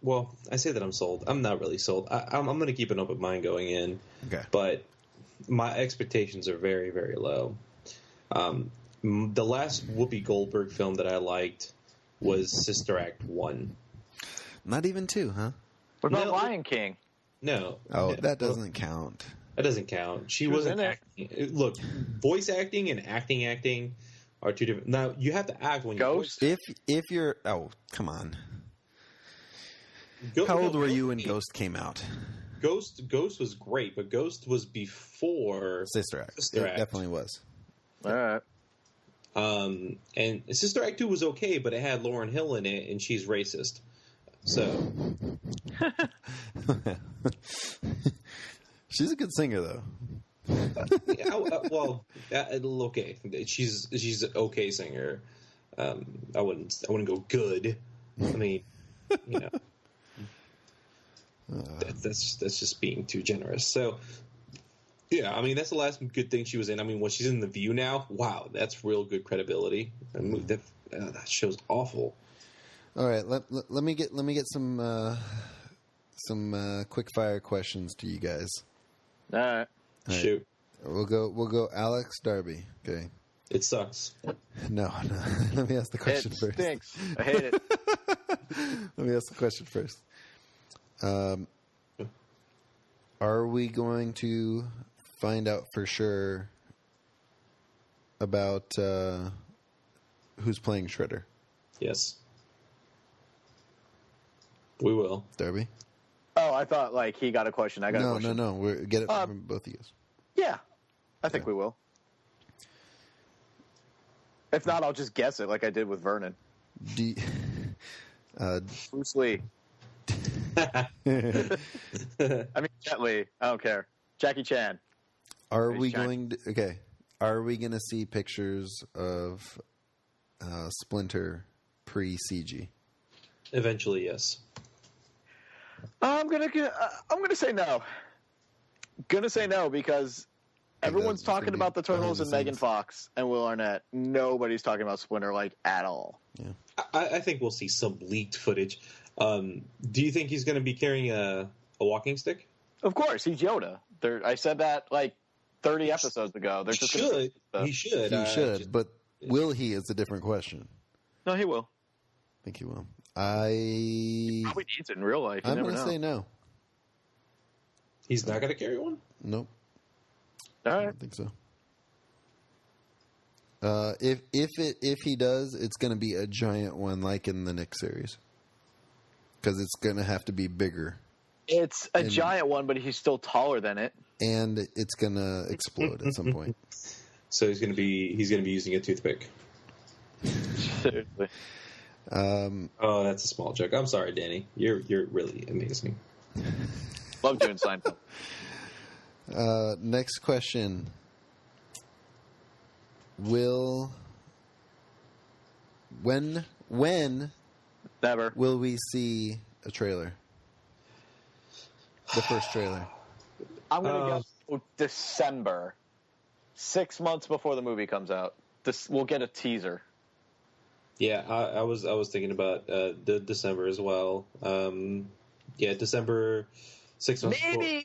well, I say that I'm sold. I'm not really sold. I'm going to keep an open mind going in. Okay. But my expectations are very, very low. The last Whoopi Goldberg film that I liked was Sister Act 1. Not even 2, huh? What about Lion King? No. Oh, that doesn't count. That doesn't count. She wasn't acting. Look, voice acting and acting are two different. Now you have to act when Ghost. You're if you're come on. How old were you when Ghost came out? Ghost was great, but Ghost was before Sister Act. Sister Act. It definitely was. All right. And Sister Act 2 was okay, but it had Lauryn Hill in it, and she's racist. So she's a good singer, though. Okay, she's an okay singer. I wouldn't go good. I mean, that's just being too generous. So, yeah, I mean, that's the last good thing she was in. I mean, when she's in The View now, wow, that's real good credibility. I mean, that show's awful. All right, let me get some quick fire questions to you guys. All right. Shoot. We'll go Alex, Darby. Okay. It sucks. No. Let me ask the question It first. stinks. I hate it. Let me ask the question first. Are we going to find out for sure about who's playing Shredder? Yes. We will. Darby? Oh, I thought like he got a question. I got a question. No. We're get it from both of you. Yeah, I think we will. If not, I'll just guess it like I did with Vernon. Bruce Lee. I mean, Jet Li. I don't care. Jackie Chan. Are we going to see pictures of Splinter pre-CG? Eventually, yes. I'm gonna say no. Gonna say no because everyone's talking about the Turtles and Megan Fox and Will Arnett. Nobody's talking about Splinter like at all. Yeah. I think we'll see some leaked footage. Do you think he's going to be carrying a walking stick? Of course, he's Yoda. I said that like 30 episodes ago. They're just He should. He should, but will he is a different question. No, he will. I think he will. He probably needs it in real life. I'm going to say no. He's not going to carry one? Nope. All right. I don't think so. If he does, it's going to be a giant one like in the Nick series. Because it's going to have to be bigger. It's a giant one, but he's still taller than it. And it's going to explode at some point. So he's going to be using a toothpick. Seriously. Oh, that's a small joke. I'm sorry, Danny. You're really amazing. Love doing Seinfeld. Next question. When Never will we see a trailer? The first trailer. I'm going to guess December. 6 months before the movie comes out. We'll get a teaser. Yeah, I was thinking about the December as well. December 6 months.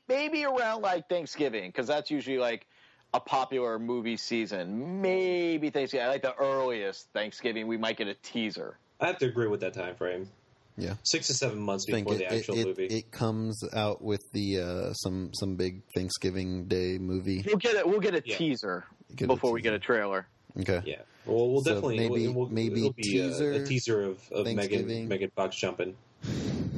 Maybe around like Thanksgiving, because that's usually like a popular movie season. Maybe Thanksgiving, like the earliest Thanksgiving, we might get a teaser. I have to agree with that time frame. Yeah, 6 to 7 months before the actual movie. It comes out with the some big Thanksgiving Day movie. We'll get a teaser before we get a trailer. Okay. Yeah. Well, we'll definitely maybe it'll be a teaser of Megan Fox jumping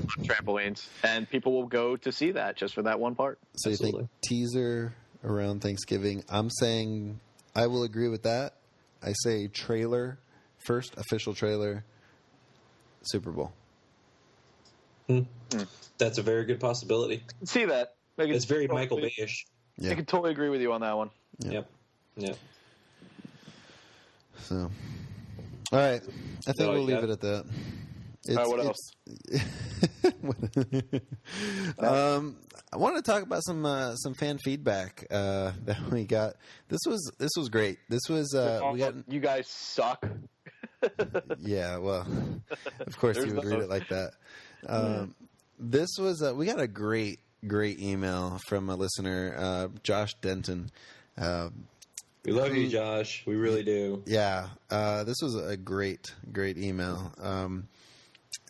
trampolines, and people will go to see that just for that one part. So Absolutely. You think teaser around Thanksgiving? I'm saying I will agree with that. I say trailer, first official trailer, Super Bowl. That's a very good possibility. I can see that. It's very Michael Bay-ish. Yeah. I can totally agree with you on that one. Yep. So, all right. I think we'll leave it at that. What else? I wanted to talk about some fan feedback that we got. This was great. This was we got. You guys suck. Yeah, well, of course you would read it like that. This was we got a great email from a listener, Josh Denton. We love you, Josh. We really do. Yeah, this was a great email.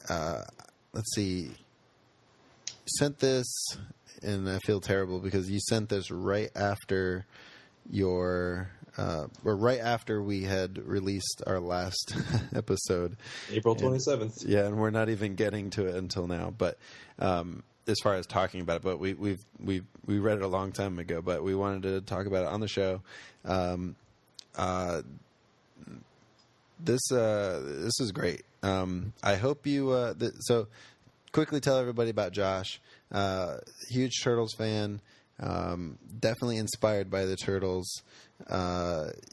Let's see. You sent this, and I feel terrible because you sent this right after right after we had released our last episode, April 27th. Yeah, and we're not even getting to it until now. But as far as talking about it, but we read it a long time ago, but we wanted to talk about it on the show. This is great. I hope you. So quickly tell everybody about Josh. Huge Turtles fan. Definitely inspired by the Turtles.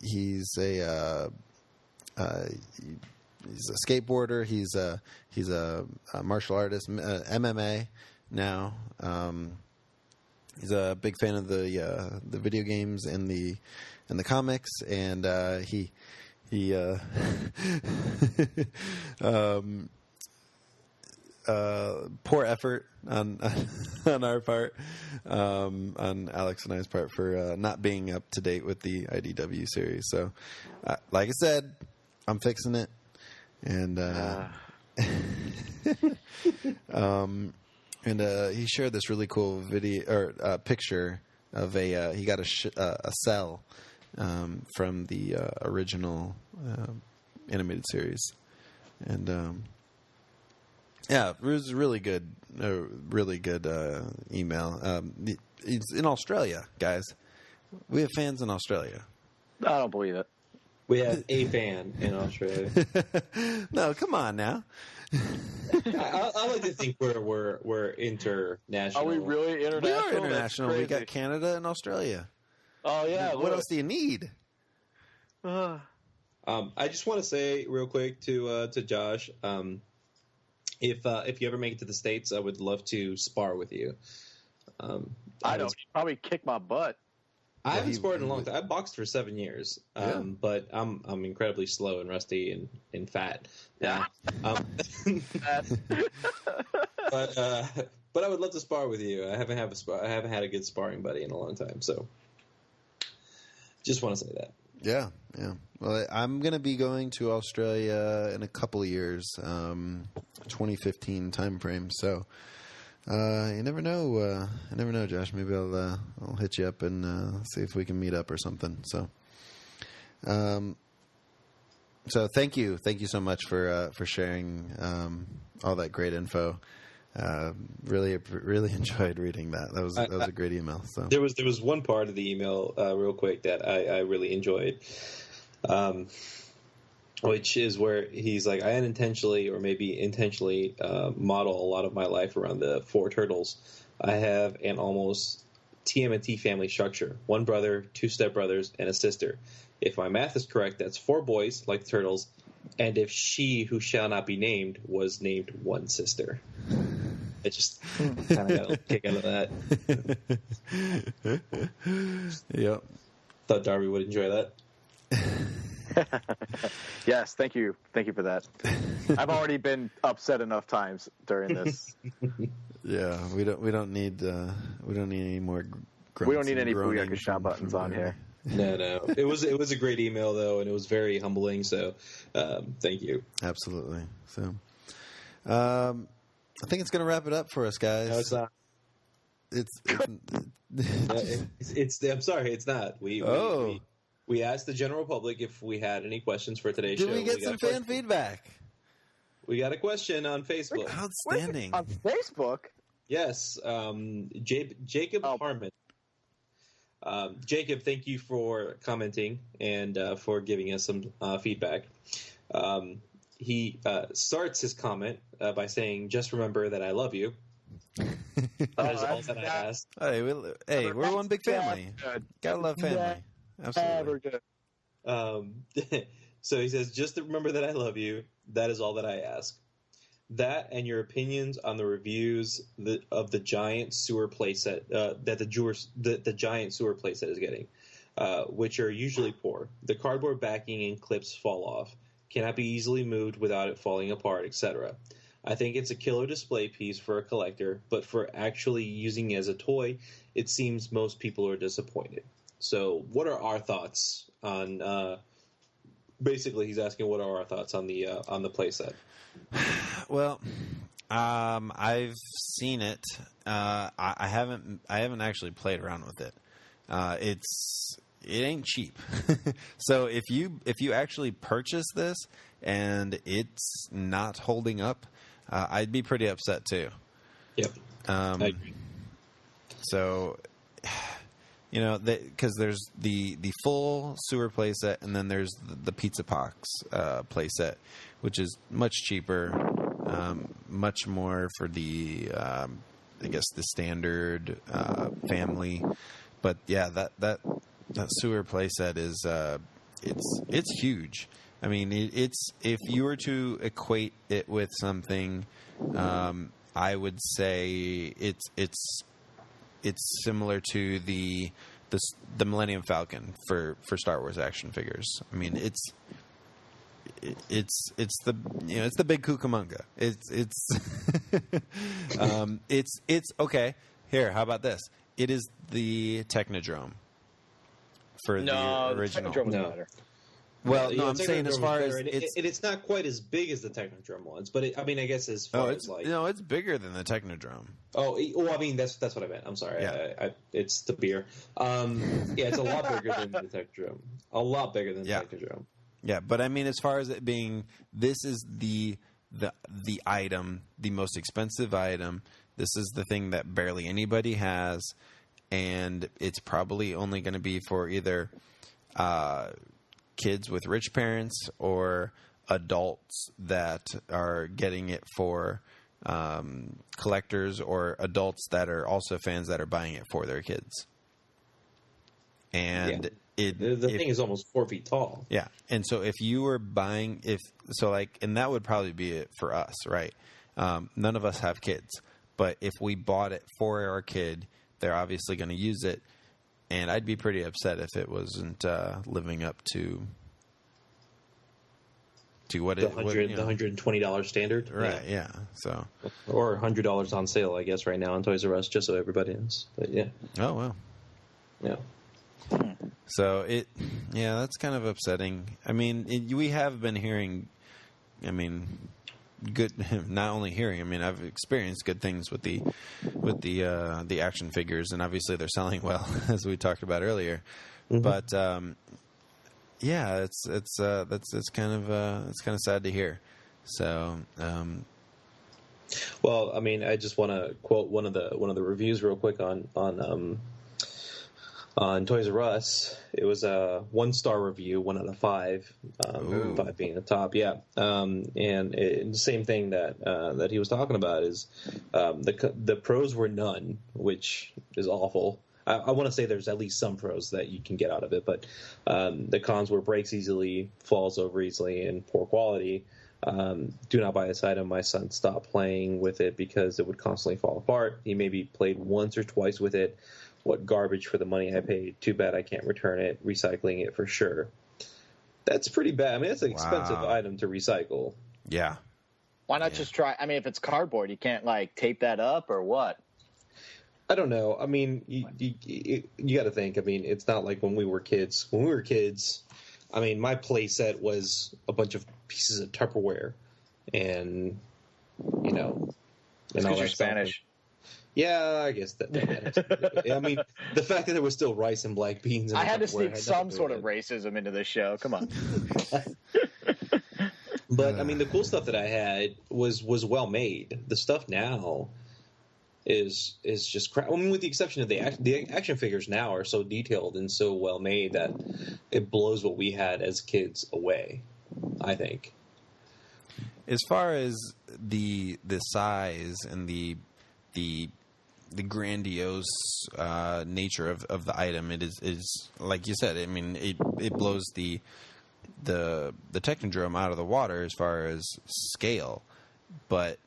He's a skateboarder. He's a martial artist, MMA now. He's a big fan of the video games and the comics, and he poor effort on our part, on Alex and I's part for not being up to date with the IDW series. So, like I said, I'm fixing it, and And he shared this really cool video or picture of he got a cell from the original animated series, and yeah, it was really good email. It's in Australia, guys. We have fans in Australia. I don't believe it. We have a fan in Australia. No, come on now. I like to think we're international. Are we really international? We are international. We got Canada and Australia. Oh yeah. What else do you need? I just want to say real quick to Josh, if you ever make it to the States, I would love to spar with you. I don't. Probably kick my butt. I haven't sparred in a long time. I boxed for 7 years, but I'm incredibly slow and rusty and fat. Yeah. But I would love to spar with you. I haven't had a good sparring buddy in a long time, so just want to say that. Yeah. Well, I'm going to be going to Australia in a couple of years, 2015 time frame. So you never know. Josh. Maybe I'll hit you up and see if we can meet up or something. So, thank you so much for sharing all that great info. Really enjoyed reading that. That was a great email. So there was one part of the email real quick that I really enjoyed, which is where he's like, I unintentionally or maybe intentionally model a lot of my life around the 4 turtles. I have an almost TMNT family structure: 1 brother, 2 stepbrothers, and a sister. If my math is correct, that's 4 boys like the turtles, and if she who shall not be named was named 1 sister. I just kind of got a kick out of that. Yep. Thought Darby would enjoy that. Yes, thank you for that. I've already been upset enough times during this. Yeah, we don't need any more. We don't need any Booyaka Shot buttons on here. No. It was a great email though, and it was very humbling. So, thank you. Absolutely. So, I think it's going to wrap it up for us, guys. No, it's not. It's I'm sorry, it's not. We asked the general public if we had any questions for today's show. Did we get some fan feedback? We got a question on Facebook. Outstanding. On Facebook? Yes. Jacob Harmon. Jacob, thank you for commenting and for giving us some feedback. He starts his comment by saying, "Just remember that I love you." That is all that I asked. Hey, we're one big family. Gotta love family. Absolutely. So he says, "Just remember that I love you. That is all that I ask. That and your opinions on the reviews of the giant sewer playset that the giant sewer playset is getting, which are usually poor. The cardboard backing and clips fall off. Cannot be easily moved without it falling apart, etc. I think it's a killer display piece for a collector, but for actually using it as a toy, it seems most people are disappointed." So what are our thoughts on basically he's asking what are our thoughts on the playset? Well, I've seen it. I haven't actually played around with it. It ain't cheap. So if you actually purchase this and it's not holding up, I'd be pretty upset too. Yep. I agree. So, because there's the full sewer playset, and then there's the Pizza Pox playset, which is much cheaper, much more for the I guess the standard family. But yeah, that sewer playset is it's huge. I mean, it's if you were to equate it with something, I would say it's similar to the Millennium Falcon for Star Wars action figures. I mean, it's the big Cucamonga. It's okay. Here, how about this? It is the Technodrome for the original. Technodrome was better. Well, no, I'm saying as far as it's not quite as big as the Technodrome ones, but I mean, I guess as far as like it's bigger than the Technodrome. I mean that's what I meant. I'm sorry. Yeah. It's the beer. It's a lot bigger than the Technodrome. A lot bigger than the Technodrome. Yeah, but I mean, as far as it being, this is the item, the most expensive item. This is the thing that barely anybody has, and it's probably only going to be for either kids with rich parents or adults that are getting it for collectors or adults that are also fans that are buying it for their kids. And the thing is almost 4 feet tall. Yeah, and so if you were buying, and that would probably be it for us, right? None of us have kids, but if we bought it for our kid, they're obviously going to use it. And I'd be pretty upset if it wasn't living up to what the $120 standard, right? Yeah. So, or $100 on sale, I guess, right now on Toys R Us, just so everybody knows. But yeah. Oh well. Yeah. So that's kind of upsetting. I mean, we have been hearing. I mean, good. Not only hearing. I mean, I've experienced good things with the action figures, and obviously they're selling well, as we talked about earlier. Mm-hmm. But it's kind of sad to hear. So. Well, I mean, I just want to quote one of the reviews real quick on Toys R Us. It was a 1-star review, 1 out of 5, 5 being the top. Yeah, and the same thing that he was talking about is the pros were none, which is awful. I want to say there's at least some pros that you can get out of it, but the cons were breaks easily, falls over easily, and poor quality. Do not buy this item. My son stopped playing with it because it would constantly fall apart. He maybe played once or twice with it. What garbage for the money I paid. Too bad I can't return it. Recycling it for sure. That's pretty bad. I mean, that's an expensive item to recycle. Yeah. Why not just try? I mean, if it's cardboard, you can't tape that up or what? I don't know. I mean, you got to think. I mean, it's not like when we were kids. When we were kids, I mean, my play set was a bunch of pieces of Tupperware, and and all you're Spanish. Yeah, I guess that. I mean, the fact that there was still rice and black beans. I had to sneak some sort of racism into this show. Come on. But I mean, the cool stuff that I had was well made. The stuff now is just crap. I mean, with the exception of the action figures now are so detailed and so well made that it blows what we had as kids away, I think. As far as the size and the grandiose nature of the item, it is like you said. I mean, it blows the Technodrome out of the water as far as scale, but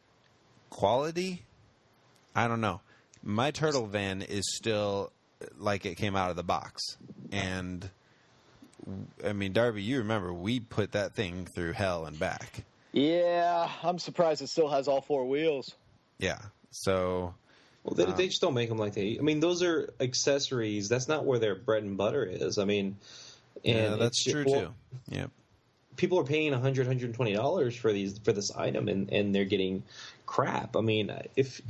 quality, I don't know. My turtle van is still like it came out of the box, and I mean, Darby, you remember we put that thing through hell and back. Yeah, I'm surprised it still has all 4 wheels. Yeah. So, well, they just don't make them like they. I mean, those are accessories. That's not where their bread and butter is. I mean, yeah, that's true too. Yeah, people are paying $100, $120 for this item, and they're getting crap. I mean, if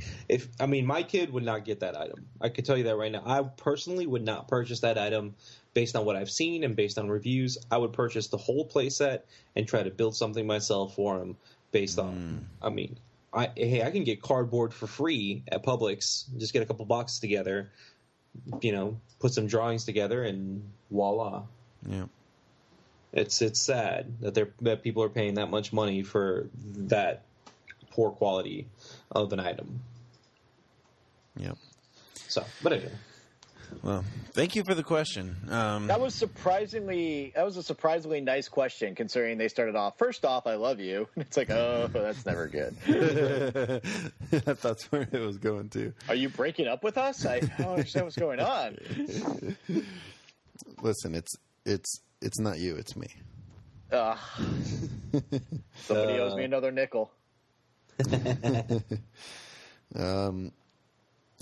my kid would not get that item. I could tell you that right now. I personally would not purchase that item based on what I've seen and based on reviews. I would purchase the whole playset and try to build something myself for him based on. I mean. I can get cardboard for free at Publix. Just get a couple boxes together, put some drawings together, and voila. Yeah, it's sad that people are paying that much money for that poor quality of an item. Yeah. So, but anyway. Well, thank you for the question. That was a surprisingly nice question, considering they started off, first off, I love you. It's like, oh, that's never good. That's where it was going to. Are you breaking up with us? I don't understand what's going on. Listen, it's not you, it's me. Somebody owes me another nickel.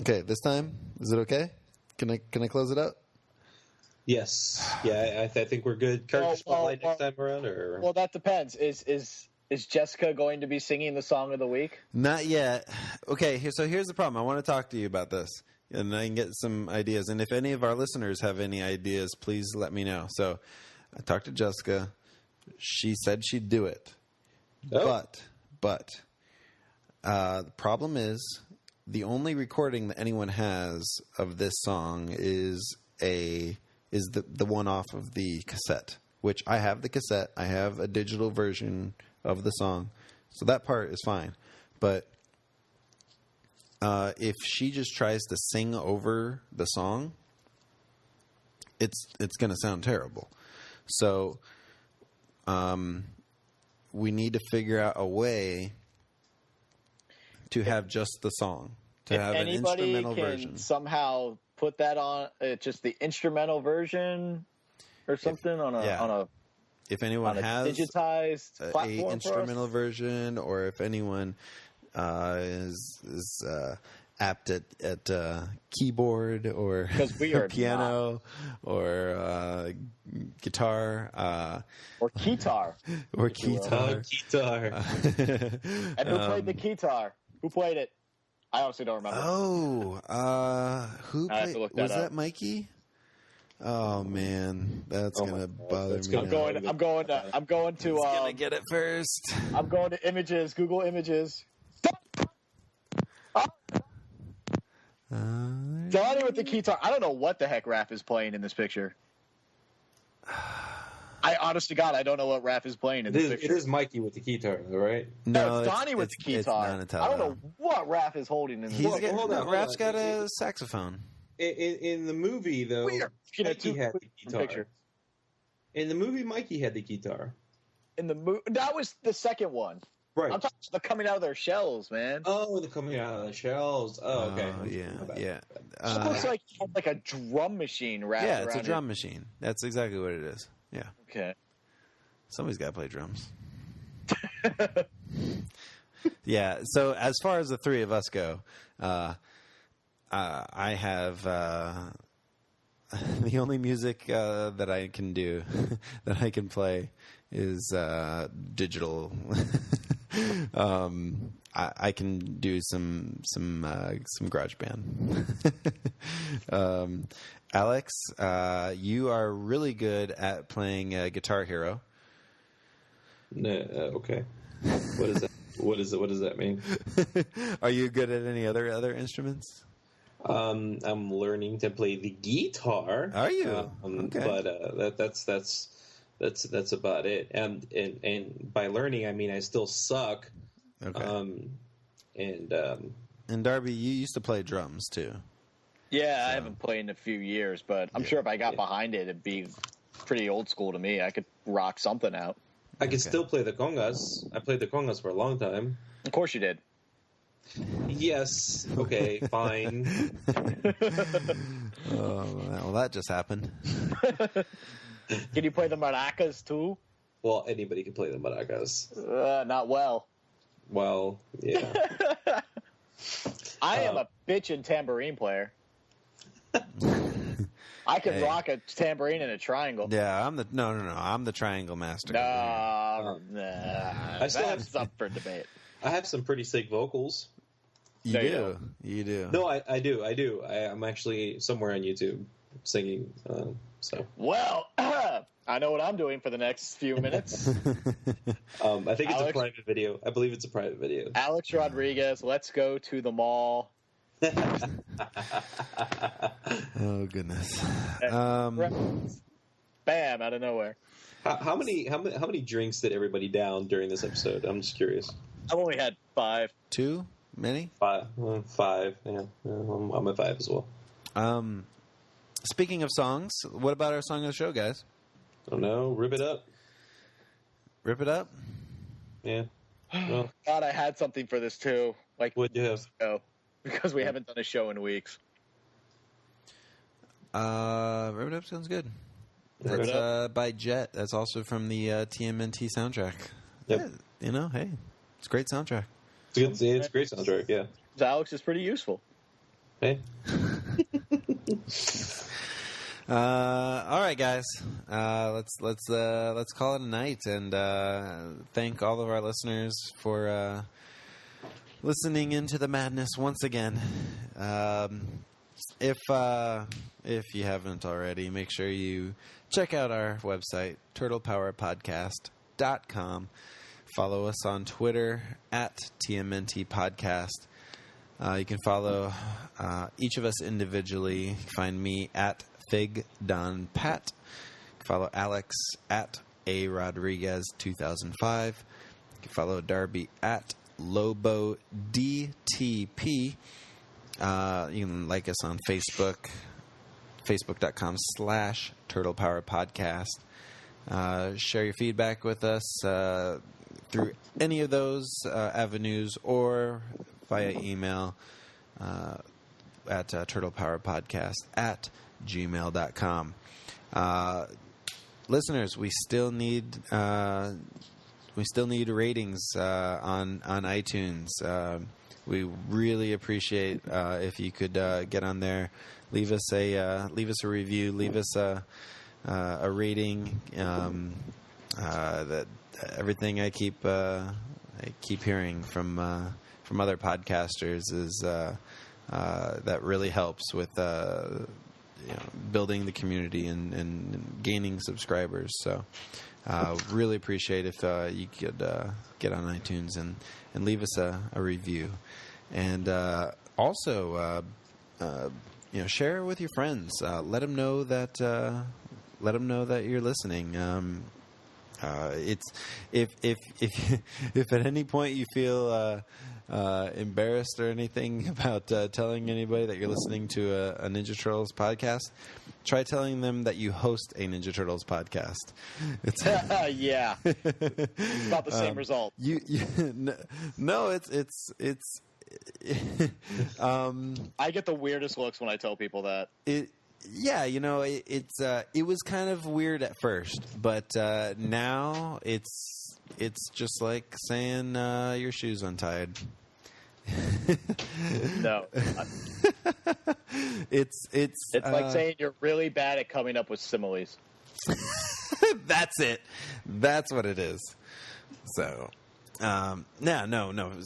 Okay, this time, is it okay? Can I close it up? Yes. Yeah, I think we're good. Character spotlight next time around, or well, that depends. Is Jessica going to be singing the song of the week? Not yet. Okay, so here's the problem. I want to talk to you about this, and I can get some ideas. And if any of our listeners have any ideas, please let me know. So I talked to Jessica. She said she'd do it. Oh. But the problem is the only recording that anyone has of this song is the one off of the cassette, which I have the cassette. I have a digital version of the song, so that part is fine. But if she just tries to sing over the song, it's going to sound terrible. So we need to figure out a way to have just the song, to have an instrumental version. Somehow put that on just the instrumental version or something on a if anyone has digitized platform a instrumental version, or if anyone is apt at keyboard or piano or guitar or keytar or keytar. And who played the keytar? Who played it? I honestly don't remember. Who played? Was that Mikey? Oh man, that's gonna bother me. I'm going to. Gonna get it first. I'm going to images. Google Images. Johnny with the keytar. I don't know what the heck Raph is playing in this picture. I honest to God, I don't know what Raph is playing in this picture. It is Mikey with the keytar, right? No, it's Donnie with the keytar. I don't know what Raph is holding in this picture. Raph's got a saxophone. In the movie, though, Mikey had the guitar. In the movie, Mikey had the guitar. In the movie, that was the second one. Right. I'm talking about the coming out of their shells, man. Oh, the coming out of the shells. Oh, okay. Yeah. It looks like a drum machine wrapped around. Yeah, it's a drum machine. That's exactly what it is. Yeah. Okay. Somebody's got to play drums. Yeah. So as far as the three of us go, I have the only music that I can do, that I can play, is digital. I can do some GarageBand. Alex, you are really good at playing Guitar Hero. Okay. What is that? What does that mean? Are you good at any other instruments? I'm learning to play the guitar. Are you? Okay. But that's about it. And by learning, I mean I still suck. Okay. And Darby, you used to play drums too. Yeah, I haven't played in a few years, but I'm sure if I got behind it, it'd be pretty old school to me. I could rock something out. I can still play the congas. I played the congas for a long time. Of course you did. Yes. Okay, fine. Oh, well, that just happened. Can you play the maracas too? Well, anybody can play the maracas. Not well. Well, yeah. I am a bitchin' tambourine player. I can rock a tambourine in a triangle. Yeah, I'm the triangle master. Nah, I still have up for debate. I have some pretty sick vocals. You do. No, I do. I'm actually somewhere on YouTube singing. Well, I know what I'm doing for the next few minutes. I think it's a private video. I believe it's a private video. Alex Rodriguez, let's go to the mall. Oh goodness! Bam! Out of nowhere. How many drinks did everybody down during this episode? I'm just curious. I've only had 5. Too many? 5. 5. Yeah, I'm at 5 as well. Speaking of songs, what about our song of the show, guys? I don't know. Rip it up. Rip it up? Yeah. Well, God, I had something for this too. Like, what'd you have? Because we haven't done a show in weeks. Rip It Up sounds good. That's by Jet. That's also from the TMNT soundtrack. Yep. Yeah, hey, it's a great soundtrack. It's a great soundtrack, yeah. Alex is pretty useful. Hey. All right, guys. Let's call it a night, and thank all of our listeners for listening into the madness once again. If you haven't already, make sure you check out our website, TurtlePowerPodcast.com. Follow us on Twitter at TMNT Podcast. You can follow each of us individually. You can find me at FigDonPat. You can follow Alex at arodriguez2005. You can follow Darby at LoboDTP. You can like us on Facebook, facebook.com/TurtlePowerPodcast. Share your feedback with us through any of those avenues or via email at turtlepowerpodcast@gmail.com. Listeners, we still need ratings on iTunes. We really appreciate if you could get on there, leave us a review, leave us a rating. That everything I keep hearing from other podcasters is that really helps with building the community and gaining subscribers. So really appreciate if you could get on iTunes and leave us a review, and also share with your friends. Let them know that you're listening. It's if at any point you feel embarrassed or anything about telling anybody that you're listening to a Ninja Turtles podcast, try telling them that you host a Ninja Turtles podcast. It's yeah, it's about the same result. No, it's I get the weirdest looks when I tell people that. Yeah, it was kind of weird at first, but now it's just like saying your shoe's untied. No, it's like saying you're really bad at coming up with similes. That's it. That's what it is. So, no,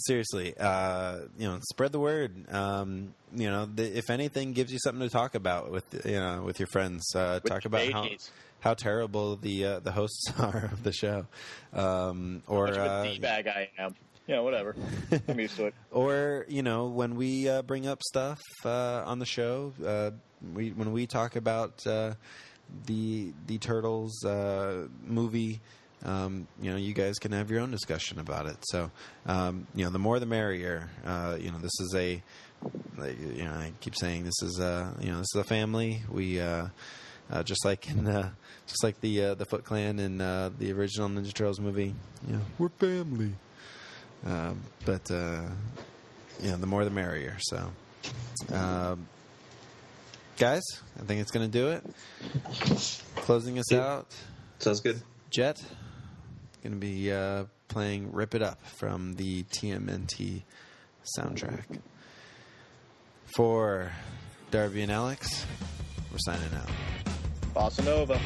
seriously. Spread the word. If anything gives you something to talk about with your friends, talk about how terrible the hosts are of the show, or much of a D-bag I am. Whatever. I'm used to it. Or when we bring up stuff on the show, when we talk about the Turtles movie. You guys can have your own discussion about it. So, the more the merrier. This is I keep saying this is this is a family. We just like the Foot Clan in the original Ninja Turtles movie. We're family. But the more the merrier. So, guys, I think it's going to do it. Closing us out. Sounds good. Jet. Going to be playing Rip It Up from the TMNT soundtrack. For Darby and Alex, we're signing out. Bossa Nova.